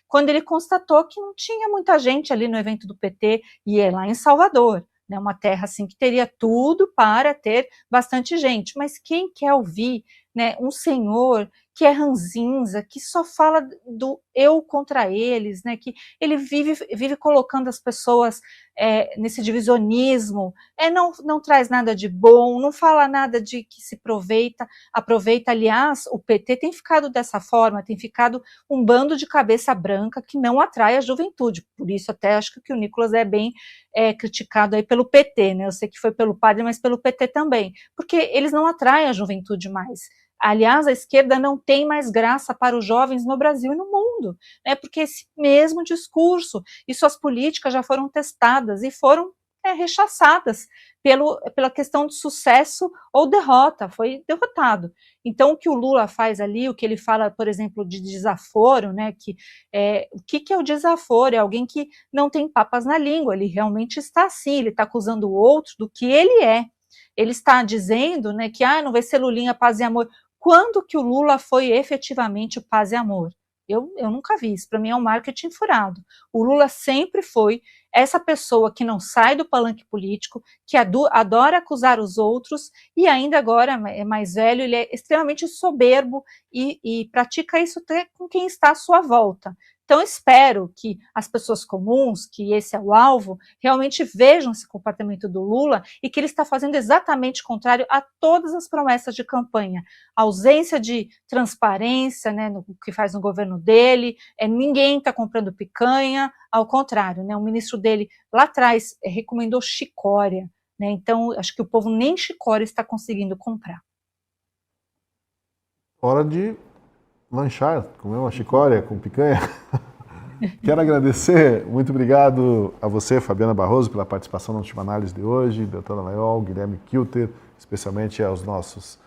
quando ele constatou que não tinha muita gente ali no evento do PT, e é lá em Salvador, né, uma terra assim que teria tudo para ter bastante gente, mas quem quer ouvir, né, um senhor que é ranzinza, que só fala do eu contra eles, né, que ele vive colocando as pessoas nesse divisionismo, não traz nada de bom, não fala nada de que se aproveita, aliás, o PT tem ficado dessa forma, tem ficado um bando de cabeça branca que não atrai a juventude, por isso até acho que o Nicolas é bem criticado aí pelo PT, né, eu sei que foi pelo padre, mas pelo PT também, porque eles não atraem a juventude mais. Aliás, a esquerda não tem mais graça para os jovens no Brasil e no mundo, né? Porque esse mesmo discurso e suas políticas já foram testadas e foram rechaçadas pela questão de sucesso ou derrota, foi derrotado. Então, o que o Lula faz ali, o que ele fala, por exemplo, de desaforo, né? O que é o desaforo? É alguém que não tem papas na língua, ele realmente está assim, ele está acusando o outro do que ele é. Ele está dizendo, né, que não vai ser Lulinha, paz e amor. Quando que o Lula foi efetivamente paz e amor? Eu nunca vi, isso para mim é um marketing furado. O Lula sempre foi essa pessoa que não sai do palanque político, que adora acusar os outros, e ainda agora é mais velho, ele é extremamente soberbo e pratica isso até com quem está à sua volta. Então, espero que as pessoas comuns, que esse é o alvo, realmente vejam esse comportamento do Lula e que ele está fazendo exatamente o contrário a todas as promessas de campanha. A ausência de transparência, né, no que faz no governo dele, ninguém está comprando picanha, ao contrário, né, o ministro dele lá atrás recomendou chicória, né, então acho que o povo nem chicória está conseguindo comprar. Hora de lanchar, comer uma chicória com picanha. Quero agradecer, muito obrigado a você, Fabiana Barroso, pela participação na última análise de hoje, Beltrão Dallagnol, Guilherme Kilter, especialmente aos nossos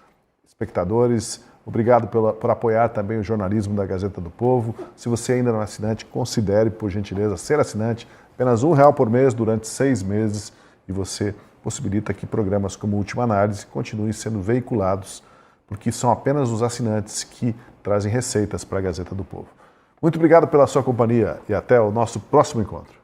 espectadores. Obrigado por apoiar também o jornalismo da Gazeta do Povo. Se você ainda não é assinante, considere, por gentileza, ser assinante. Apenas R$1 por mês durante 6 meses e você possibilita que programas como Última Análise continuem sendo veiculados, porque são apenas os assinantes que trazem receitas para a Gazeta do Povo. Muito obrigado pela sua companhia e até o nosso próximo encontro.